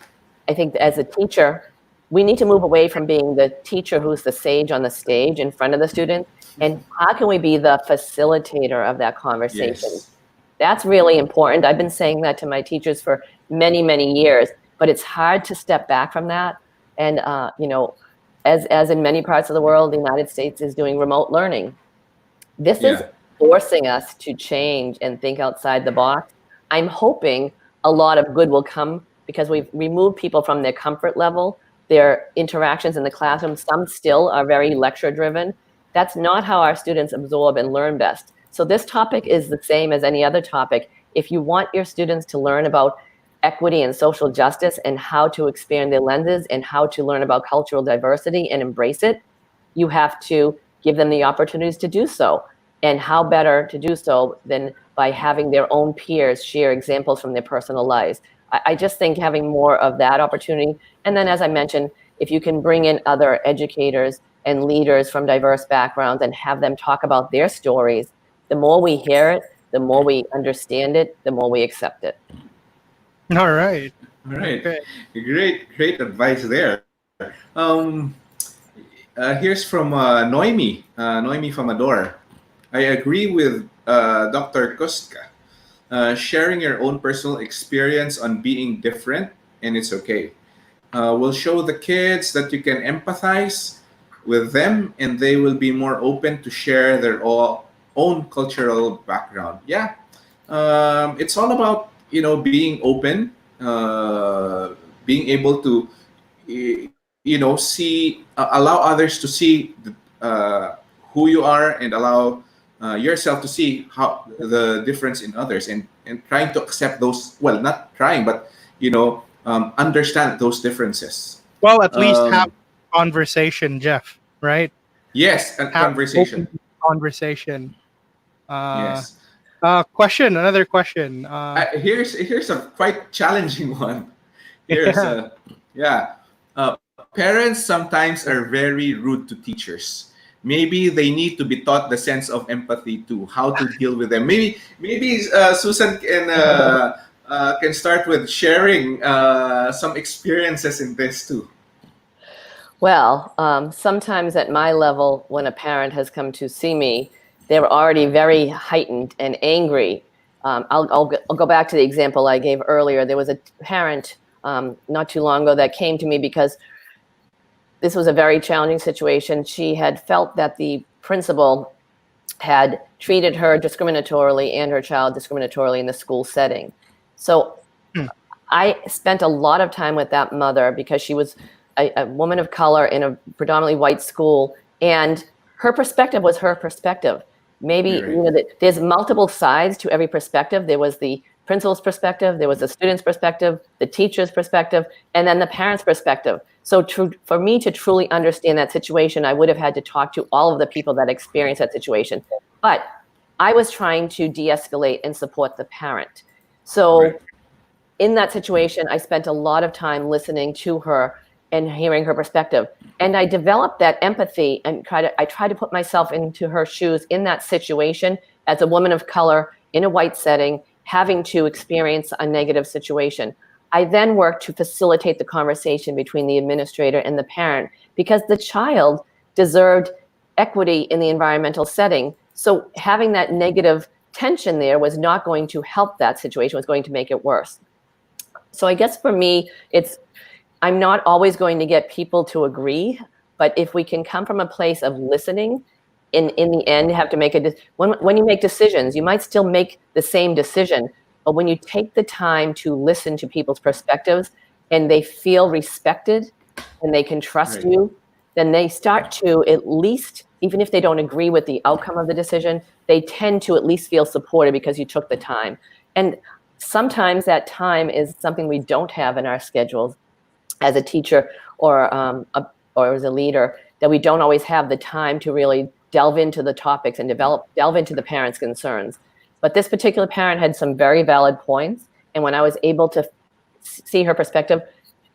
I think as a teacher, we need to move away from being the teacher who's the sage on the stage in front of the student, and how can we be the facilitator of that conversation? Yes. That's really important. I've been saying that to my teachers for many, many years, but it's hard to step back from that. And, as in many parts of the world, the United States is doing remote learning. This is forcing us to change and think outside the box. I'm hoping a lot of good will come because we've removed people from their comfort level, their interactions in the classroom. Some still are very lecture driven. That's not how our students absorb and learn best. So this topic is the same as any other topic. If you want your students to learn about equity and social justice and how to expand their lenses and how to learn about cultural diversity and embrace it, you have to give them the opportunities to do so. And how better to do so than by having their own peers share examples from their personal lives. I just think having more of that opportunity. And then, as I mentioned, if you can bring in other educators and leaders from diverse backgrounds and have them talk about their stories, the more we hear it, the more we understand it, the more we accept it. All right. All right. Okay. Great advice there. Here's from Noemi from Adore. I agree with Dr. Kustka. Sharing your own personal experience on being different, and it's okay. Will show the kids that you can empathize with them, and they will be more open to share their own cultural background. Yeah, it's all about being open, being able to see, allow others to see who you are, and allow yourself to see how the difference in others, and trying to accept those. Well, not trying, but understand those differences. Well, at least have a conversation, Jeff. Right? Yes, a conversation. Conversation. Yes. Another question. Here's a quite challenging one. Here's parents sometimes are very rude to teachers. Maybe they need to be taught the sense of empathy too, how to deal with them. Maybe Susan can start with sharing some experiences in this too. Well, sometimes at my level, when a parent has come to see me, they're already very heightened and angry. I'll go back to the example I gave earlier. There was a parent not too long ago that came to me because this was a very challenging situation. She had felt that the principal had treated her discriminatorily and her child discriminatorily in the school setting. So I spent a lot of time with that mother because she was a woman of color in a predominantly white school, and her perspective was her perspective. Maybe there's multiple sides to every perspective. There was the principal's perspective, there was the student's perspective, the teacher's perspective, and then the parent's perspective. So for me to truly understand that situation, I would have had to talk to all of the people that experienced that situation. But I was trying to de-escalate and support the parent. So in that situation, I spent a lot of time listening to her and hearing her perspective. And I developed that empathy and I tried to put myself into her shoes in that situation as a woman of color in a white setting, having to experience a negative situation. I then worked to facilitate the conversation between the administrator and the parent because the child deserved equity in the environmental setting. So having that negative tension there was not going to help that situation, was going to make it worse. So I guess for me, I'm not always going to get people to agree, but if we can come from a place of listening, in the end, you have to make when you make decisions, you might still make the same decision, but when you take the time to listen to people's perspectives and they feel respected and they can trust you, then they start to at least, even if they don't agree with the outcome of the decision, they tend to at least feel supported because you took the time. And sometimes that time is something we don't have in our schedules as a teacher or as a leader, that we don't always have the time to really delve into the topics and delve into the parents' concerns. But this particular parent had some very valid points. And when I was able to see her perspective,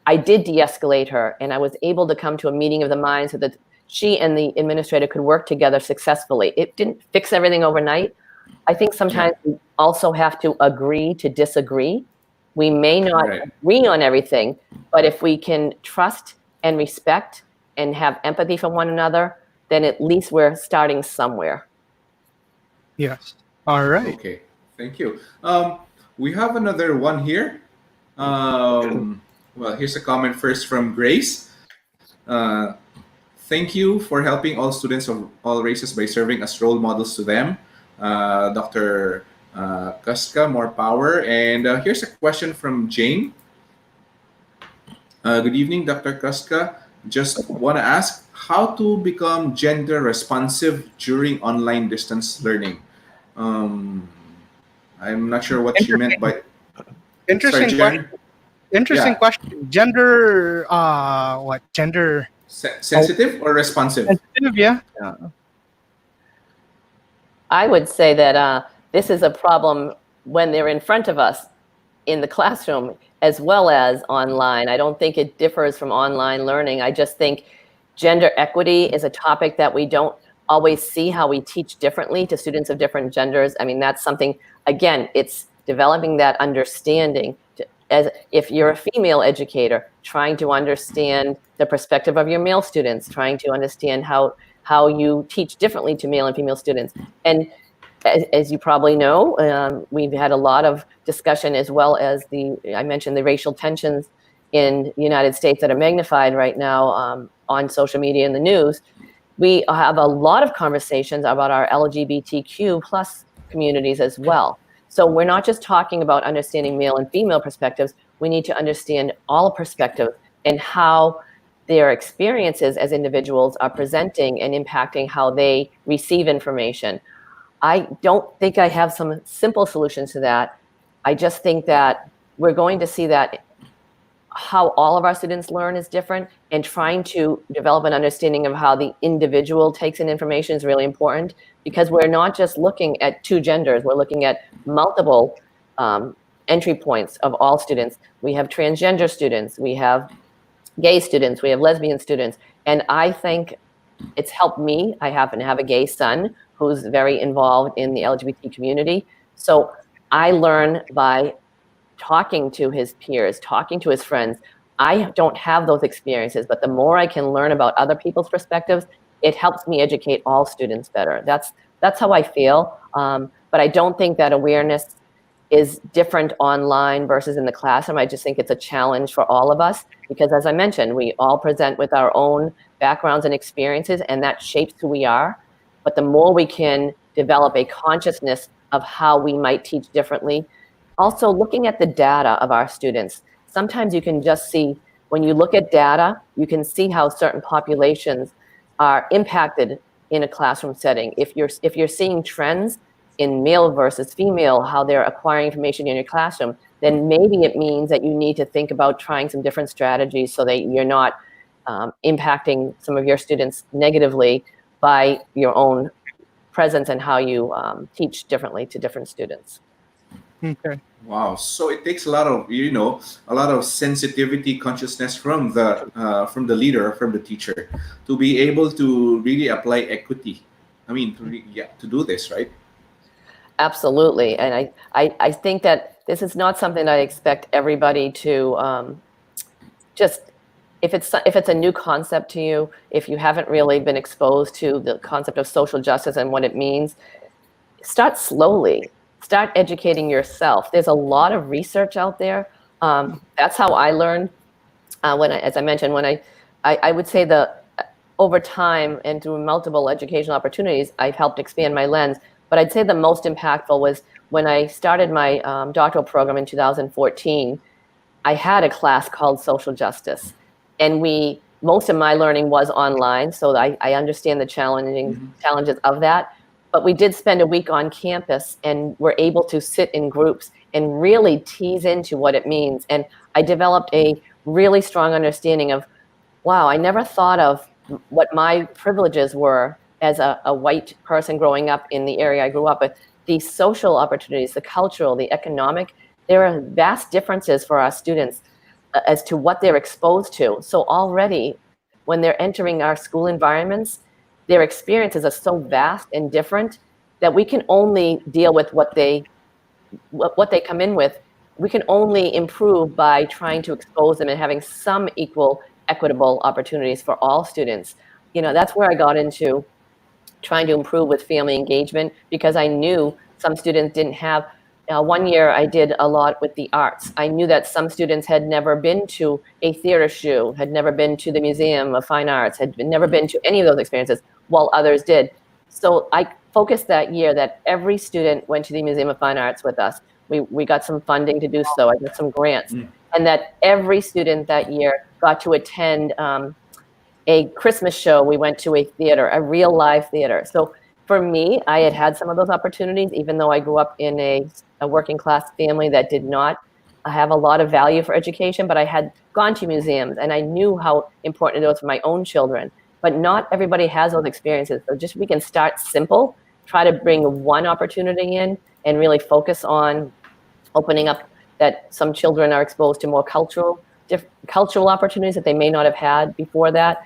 I did de-escalate her, and I was able to come to a meeting of the minds so that she and the administrator could work together successfully. It didn't fix everything overnight. I think sometimes we also have to agree to disagree. We may not agree on everything, but if we can trust and respect and have empathy for one another, then at least we're starting somewhere. Yes. All right. Okay. Thank you. We have another one here. Well, here's a comment first from Grace. Thank you for helping all students of all races by serving as role models to them. Dr. Kustka, more power. And here's a question from Jane. Good evening, Dr. Kustka. Just want to ask how to become gender responsive during online distance learning. I'm not sure what she meant by... Interesting question. Interesting question. Gender, what? Gender... sensitive or responsive? Sensitive, yeah. I would say that this is a problem when they're in front of us in the classroom as well as online. I don't think it differs from online learning. I just think gender equity is a topic that we don't always see how we teach differently to students of different genders. I mean, that's something, again, it's developing that understanding. As if you're a female educator, trying to understand the perspective of your male students, trying to understand how you teach differently to male and female students. And as you probably know, we've had a lot of discussion as well as I mentioned the racial tensions in the United States that are magnified right now on social media and the news. We have a lot of conversations about our LGBTQ plus communities as well. So we're not just talking about understanding male and female perspectives. We need to understand all perspectives and how their experiences as individuals are presenting and impacting how they receive information. I don't think I have some simple solutions to that. I just think that we're going to see that how all of our students learn is different, and trying to develop an understanding of how the individual takes in information is really important, because we're not just looking at two genders, we're looking at multiple entry points of all students. We have transgender students, we have gay students, we have lesbian students, and I think it's helped me. I happen to have a gay son who's very involved in the LGBT community. So I learn by talking to his peers, talking to his friends. I don't have those experiences, but the more I can learn about other people's perspectives, it helps me educate all students better. That's how I feel. But I don't think that awareness is different online versus in the classroom. I just think it's a challenge for all of us, because as I mentioned, we all present with our own backgrounds and experiences, and that shapes who we are. But the more we can develop a consciousness of how we might teach differently, also looking at the data of our students. Sometimes you can just see, when you look at data, you can see how certain populations are impacted in a classroom setting. If you're seeing trends in male versus female, how they're acquiring information in your classroom, then maybe it means that you need to think about trying some different strategies so that you're not impacting some of your students negatively by your own presence and how you teach differently to different students. Okay. Wow. So it takes a lot of sensitivity, consciousness from the leader, from the teacher, to be able to really apply equity. I mean, to do this, right? Absolutely. And I think that this is not something I expect everybody to just, if it's a new concept to you, if you haven't really been exposed to the concept of social justice and what it means, start slowly. Start educating yourself. There's a lot of research out there. That's how I learned. As I mentioned, I would say over time and through multiple educational opportunities, I've helped expand my lens. But I'd say the most impactful was when I started my doctoral program in 2014. I had a class called Social Justice, and most of my learning was online, so I understand the challenges of that. But we did spend a week on campus, and were able to sit in groups and really tease into what it means. And I developed a really strong understanding of, wow, I never thought of what my privileges were as a white person growing up in the area I grew up with. The social opportunities, the cultural, the economic, there are vast differences for our students as to what they're exposed to. So already, when they're entering our school environments, their experiences are so vast and different that we can only deal with what they come in with. We can only improve by trying to expose them and having some equal, equitable opportunities for all students. That's where I got into trying to improve with family engagement, because I knew some students didn't have. One year I did a lot with the arts. I knew that some students had never been to a theater show, had never been to the Museum of Fine Arts, had never been to any of those experiences, while others did. So I focused that year that every student went to the Museum of Fine Arts with us. We got some funding to do so. I got some grants. And that every student that year got to attend a Christmas show. We went to a theater, a real live theater. So for me, I had some of those opportunities, even though I grew up in a working class family that did not have a lot of value for education, but I had gone to museums and I knew how important it was for my own children. But not everybody has those experiences. So just we can start simple, try to bring one opportunity in and really focus on opening up that some children are exposed to more cultural opportunities that they may not have had before that.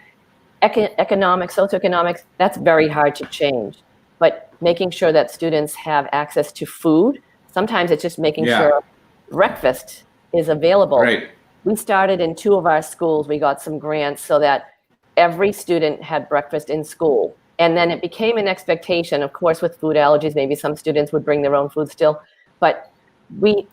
Economics, socioeconomics, that's very hard to change. But making sure that students have access to food, sometimes it's just making sure breakfast is available. Right. We started in 2 of our schools. We got some grants so that every student had breakfast in school. And then it became an expectation, of course, with food allergies, maybe some students would bring their own food still. But we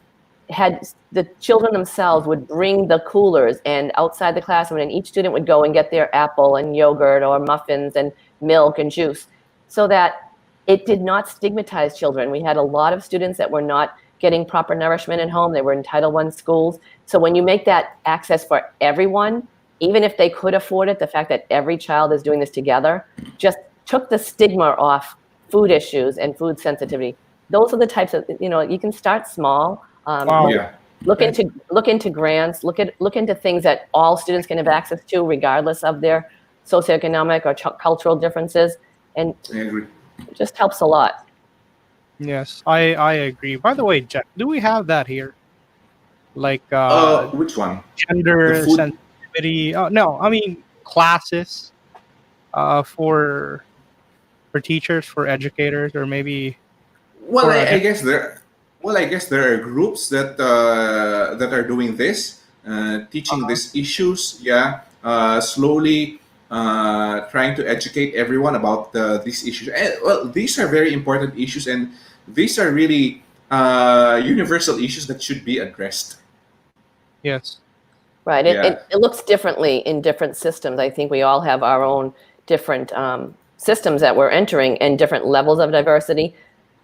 had the children themselves would bring the coolers and outside the classroom, and each student would go and get their apple and yogurt or muffins and milk and juice, so that it did not stigmatize children. We had a lot of students that were not getting proper nourishment at home. They were in Title I schools. So when you make that access for everyone, even if they could afford it, the fact that every child is doing this together just took the stigma off food issues and food sensitivity. Those are the types of, you can start small. Look into grants. Look into things that all students can have access to, regardless of their socioeconomic or cultural differences, and I agree. it just helps a lot. Yes, I agree. By the way, Jeff, do we have that here? Like Which one? gender The food? sensitivity? No, I mean classes for teachers, for educators, or maybe. Well, I guess there. Well, I guess there are groups that are doing this, teaching these issues. Slowly trying to educate everyone about these issues. Well, these are very important issues, and these are really universal issues that should be addressed. Yes. Right. It looks differently in different systems. I think we all have our own different systems that we're entering and different levels of diversity.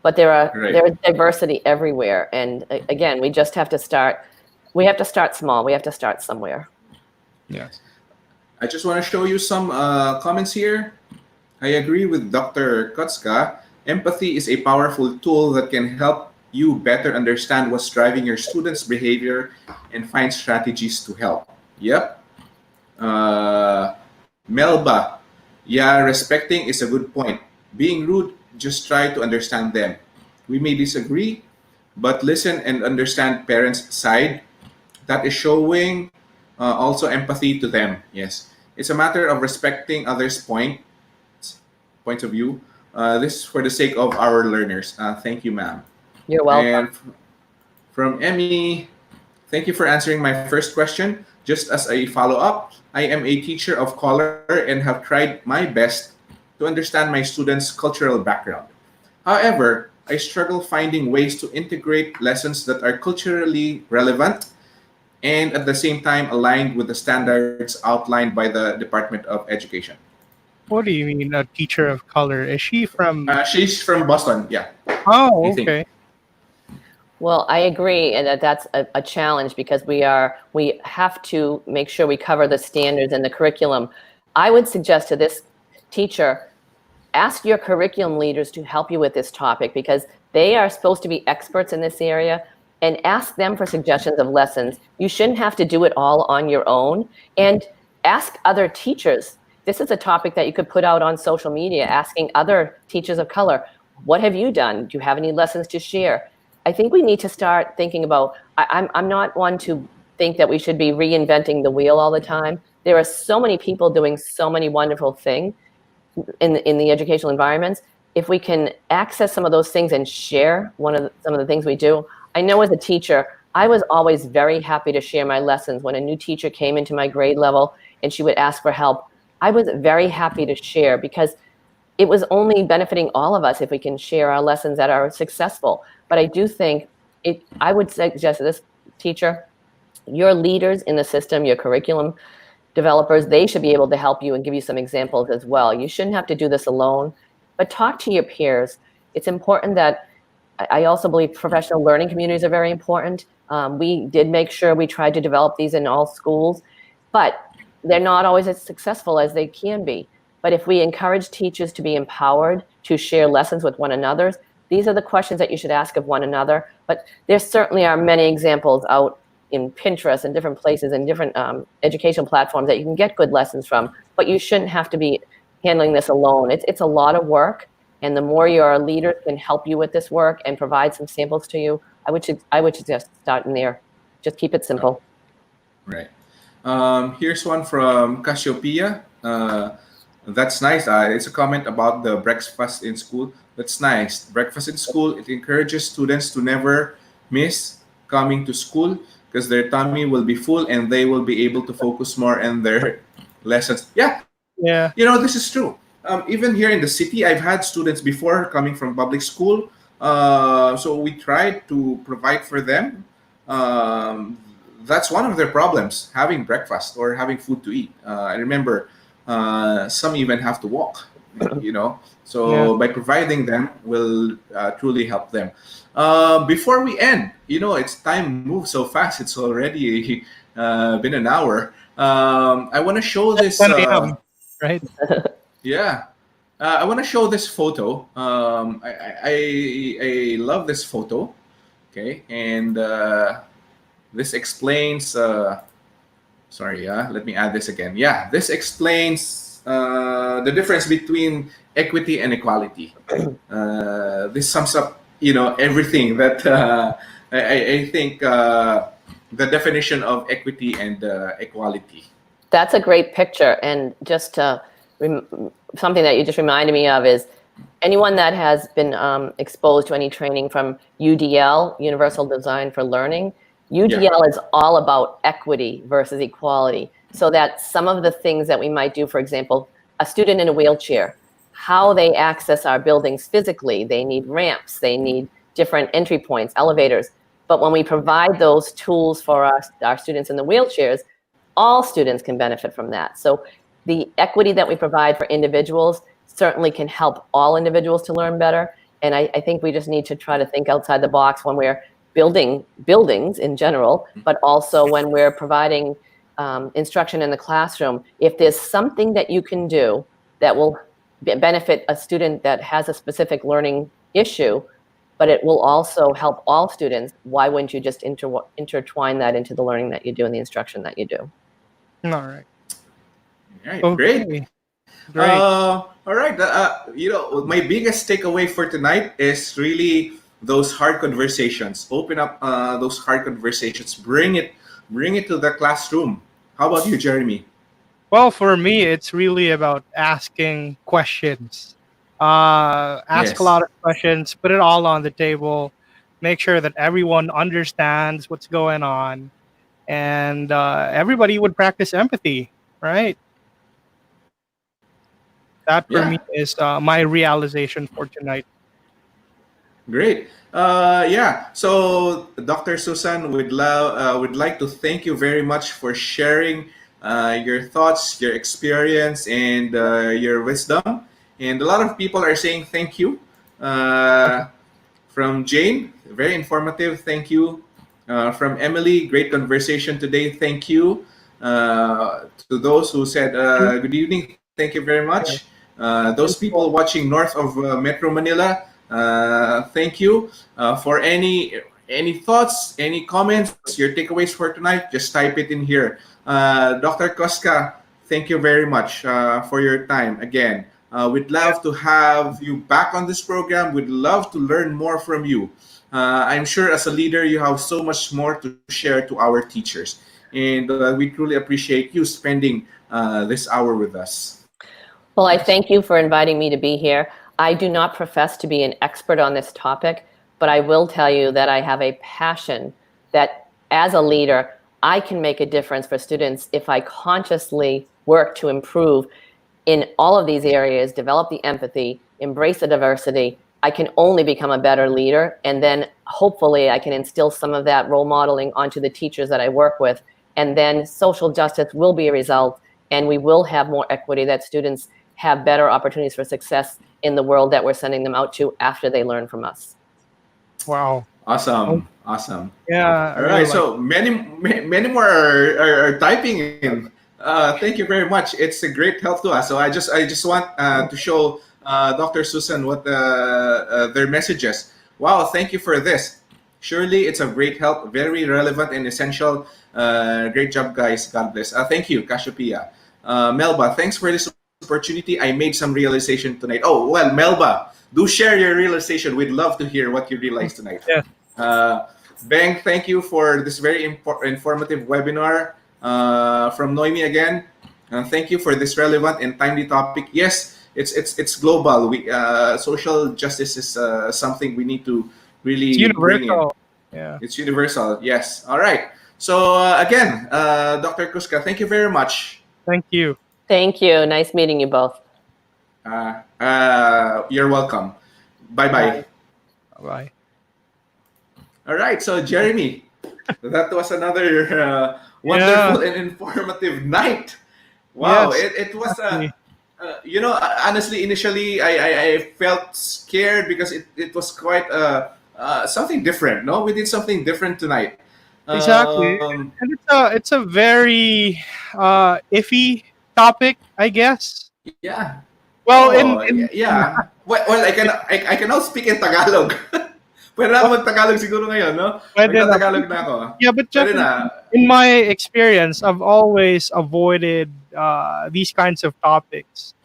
But there is diversity everywhere. And again, we just have to start. We have to start small. We have to start somewhere. Yes. I just want to show you some comments here. I agree with Dr. Kustka. Empathy is a powerful tool that can help you better understand what's driving your students' behavior and find strategies to help. Yep. Melba. Yeah, respecting is a good point. Being rude, just try to understand them. We may disagree, but listen and understand parents' side. That is showing also empathy to them. Yes, it's a matter of respecting others' points of view. This is for the sake of our learners. Thank you, ma'am. You're welcome. And from Emmy, thank you for answering my first question. Just as a follow-up, I am a teacher of color and have tried my best to understand my students' cultural background. However, I struggle finding ways to integrate lessons that are culturally relevant and at the same time aligned with the standards outlined by the Department of Education. What do you mean, a teacher of color? Is she from? She's from Boston, yeah. Oh, I think. okay. Well, I agree, and that's a challenge because we have to make sure we cover the standards and the curriculum. I would suggest to this teacher, ask your curriculum leaders to help you with this topic because they are supposed to be experts in this area. and ask them for suggestions of lessons. You shouldn't have to do it all on your own. And ask other teachers. This is a topic that you could put out on social media, asking other teachers of color, what have you done? Do you have any lessons to share? I think we need to start thinking about, I'm not one to think that we should be reinventing the wheel all the time. There are so many people doing so many wonderful things in the educational environments. If we can access some of those things and share some of the things we do. I know as a teacher, I was always very happy to share my lessons. When a new teacher came into my grade level and she would ask for help, I was very happy to share, because it was only benefiting all of us if we can share our lessons that are successful. But I do think I would suggest to this teacher, your leaders in the system, your curriculum developers, they should be able to help you and give you some examples as well. You shouldn't have to do this alone, but talk to your peers. It's important that, I also believe professional learning communities are very important. We did make sure we tried to develop these in all schools, but they're not always as successful as they can be. But if we encourage teachers to be empowered to share lessons with one another, these are the questions that you should ask of one another. But there certainly are many examples out in Pinterest and different places and different educational platforms that you can get good lessons from, but you shouldn't have to be handling this alone. It's a lot of work, and the more your leaders can help you with this work and provide some samples to you, I would suggest starting there. Just keep it simple. Right. Here's one from Cassiopeia. That's nice. It's a comment about the breakfast in school. That's nice. Breakfast in school, it encourages students to never miss coming to school, because their tummy will be full and they will be able to focus more on their lessons. Yeah. This is true. Even here in the city, I've had students before coming from public school. So we tried to provide for them. That's one of their problems, having breakfast or having food to eat. I remember some even have to walk, So by providing them will truly help them. Before we end, it's time moves so fast. It's already been an hour. I want to show this. 10 a.m., right? Yeah. I want to show this photo. I love this photo. Okay. And this explains, let me add this again. Yeah, this explains the difference between equity and equality. This sums up, everything that I think the definition of equity and equality. That's a great picture. And just something that you just reminded me of is anyone that has been exposed to any training from UDL, Universal Design for Learning, UDL is all about equity versus equality. So that some of the things that we might do, for example, a student in a wheelchair, how they access our buildings physically, they need ramps, they need different entry points, elevators. But when we provide those tools for our students in the wheelchairs, all students can benefit from that. So the equity that we provide for individuals certainly can help all individuals to learn better. And I think we just need to try to think outside the box when we're building buildings in general, but also when we're providing instruction in the classroom. If there's something that you can do that will benefit a student that has a specific learning issue, but it will also help all students, why wouldn't you just intertwine that into the learning that you do and the instruction that you do? All right. All right, okay. Great. All right. My biggest takeaway for tonight is really those hard conversations. Open up those hard conversations. Bring it to the classroom. How about you, Jeremy? Well, for me, it's really about asking questions. Ask a lot of questions. Put it all on the table. Make sure that everyone understands what's going on, and everybody would practice empathy, right? That for me is my realization for tonight. Great. So Dr. Susan would like to thank you very much for sharing your thoughts, your experience, and your wisdom. And a lot of people are saying thank you. From Jane, very informative. Thank you. From Emily, great conversation today. Thank you. To those who said good evening, thank you very much. Those people watching north of Metro Manila, thank you. For any Any thoughts, any comments, your takeaways for tonight, just type it in here. Dr. Kustka, thank you very much for your time again. We'd love to have you back on this program. We'd love to learn more from you. I'm sure as a leader, you have so much more to share to our teachers. And we truly appreciate you spending this hour with us. Well, I thank you for inviting me to be here. I do not profess to be an expert on this topic, but I will tell you that I have a passion that as a leader, I can make a difference for students if I consciously work to improve in all of these areas, develop the empathy, embrace the diversity. I can only become a better leader, and then hopefully I can instill some of that role modeling onto the teachers that I work with, and then social justice will be a result, and we will have more equity, that students have better opportunities for success in the world that we're sending them out to after they learn from us. Wow. Awesome. Awesome. Yeah. All right. So many more are typing in. Thank you very much. It's a great help to us. So I just want to show Dr. Susan what their messages. Wow. Thank you for this. Surely it's a great help, very relevant and essential. Great job, guys. God bless. Thank you, Cassiopeia. Melba, thanks for this opportunity. I made some realization tonight. Oh, well, Melba, do share your realization. We'd love to hear what you realized tonight. Yeah. Beng, thank you for this very informative webinar. From Noemi again, thank you for this relevant and timely topic. Yes, it's global. Social justice is something we need to really bring in. Yeah, it's universal. Yes. All right. So again, Dr. Kustka, thank you very much. Thank you. Thank you. Nice meeting you both. You're welcome. Bye-bye. Bye. All right. So Jeremy, that was another wonderful and informative night. Wow. Yes, It was, honestly, initially I felt scared because it was quite something different. No, we did something different tonight. exactly. And it's a very iffy topic, I guess. Yeah. Well, yeah. Well, I can now speak in Tagalog. Pwede na mag-Tagalog siguro ngayon, no? Mag-Tagalog na ako. Yeah, but just in my experience, I've always avoided these kinds of topics.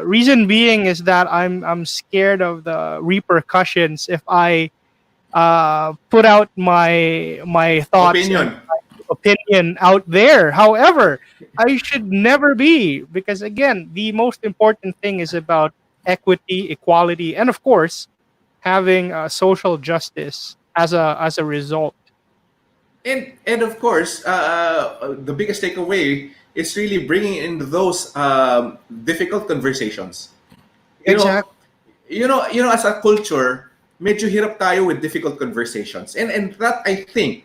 Reason being is that I'm scared of the repercussions if I put out my thoughts, opinion out there. However, I should never be, because again, the most important thing is about equity, equality, and of course, having social justice as a result. And of course, the biggest takeaway is really bringing in those difficult conversations. Exactly. You know, as a culture, medyo hirap tayo with difficult conversations, and that I think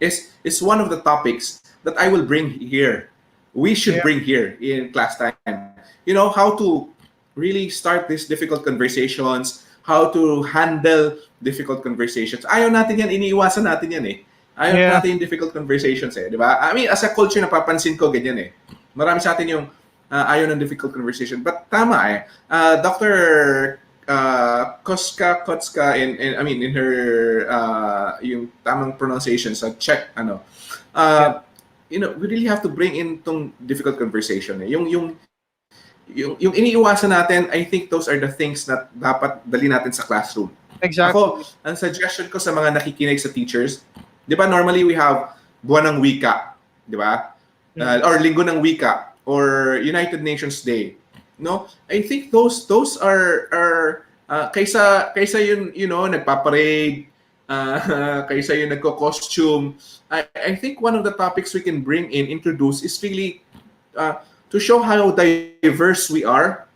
is one of the topics that I will bring here. We should bring here in class time. How to really start these difficult conversations, how to handle difficult conversations. Ayaw natin yan, iniiwasan natin yan eh. Ayaw natin yung difficult conversations eh, di ba? I mean, as a culture, napapansin ko ganyan eh. Marami sa atin yung ayaw ng difficult conversation. But tama eh. Dr. Kustka, in her yung tamang pronunciation sa Czech, we really have to bring in tong difficult conversation eh. Yung iniiwasan natin, I think those are the things that dapat dali natin sa classroom. Exactly. Ako, ang suggestion ko sa mga nakikinig sa teachers, di ba normally we have Buwan ng Wika, di ba? Or Linggo ng Wika, or United Nations Day. No? I think those are kaysa yun, nagpaparade, kaysa yun nagko-costume. I think one of the topics we can bring in, introduce, is really to show how diverse we are,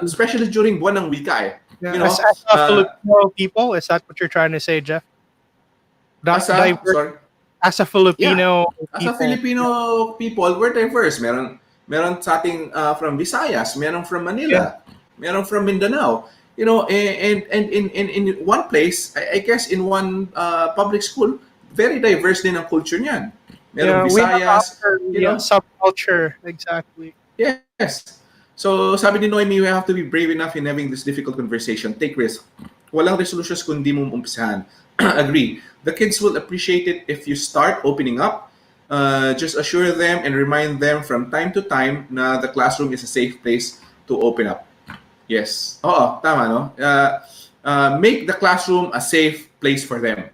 especially during Buwan ng Wika eh. As a Filipino people, is that what you're trying to say, Jeff? As a Filipino people. As a Filipino people, we're diverse. Meron sa ating from Visayas, meron from Manila, meron from Mindanao. And in one place, I guess in one public school, very diverse din ang culture niyan. Meron Visayas, subculture, exactly. Yes. So, sabi ni Noemi, we have to be brave enough in having this difficult conversation. Take risk. Walang resolutions kung di mo umpisahan. agree. The kids will appreciate it if you start opening up. Just assure them and remind them from time to time na the classroom is a safe place to open up. Yes. Oo, tama, no? Make the classroom a safe place for them.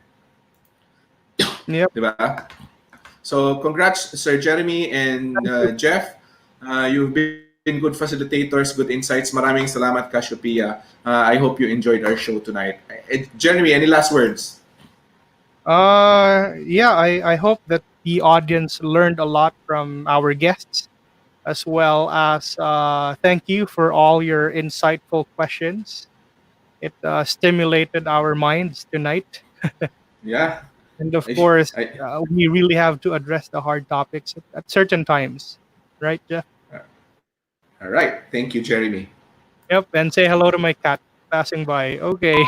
Yep. Diba? So, congrats, Sir Jeremy and Jeff. You've been good facilitators, good insights. Maraming salamat, Cassiopeia. I hope you enjoyed our show tonight. Jeremy, any last words? Yeah, I hope that the audience learned a lot from our guests, as well as thank you for all your insightful questions. It stimulated our minds tonight. Yeah. And of course, I- we really have to address the hard topics at certain times. Right, Jeff? all right. Thank you, Jeremy. Yep. And say hello to my cat passing by. Okay.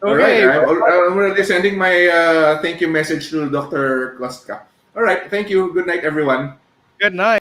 All right. Okay. I'm already sending my thank you message to Dr. Kustka. All right. Thank you. Good night, everyone. Good night.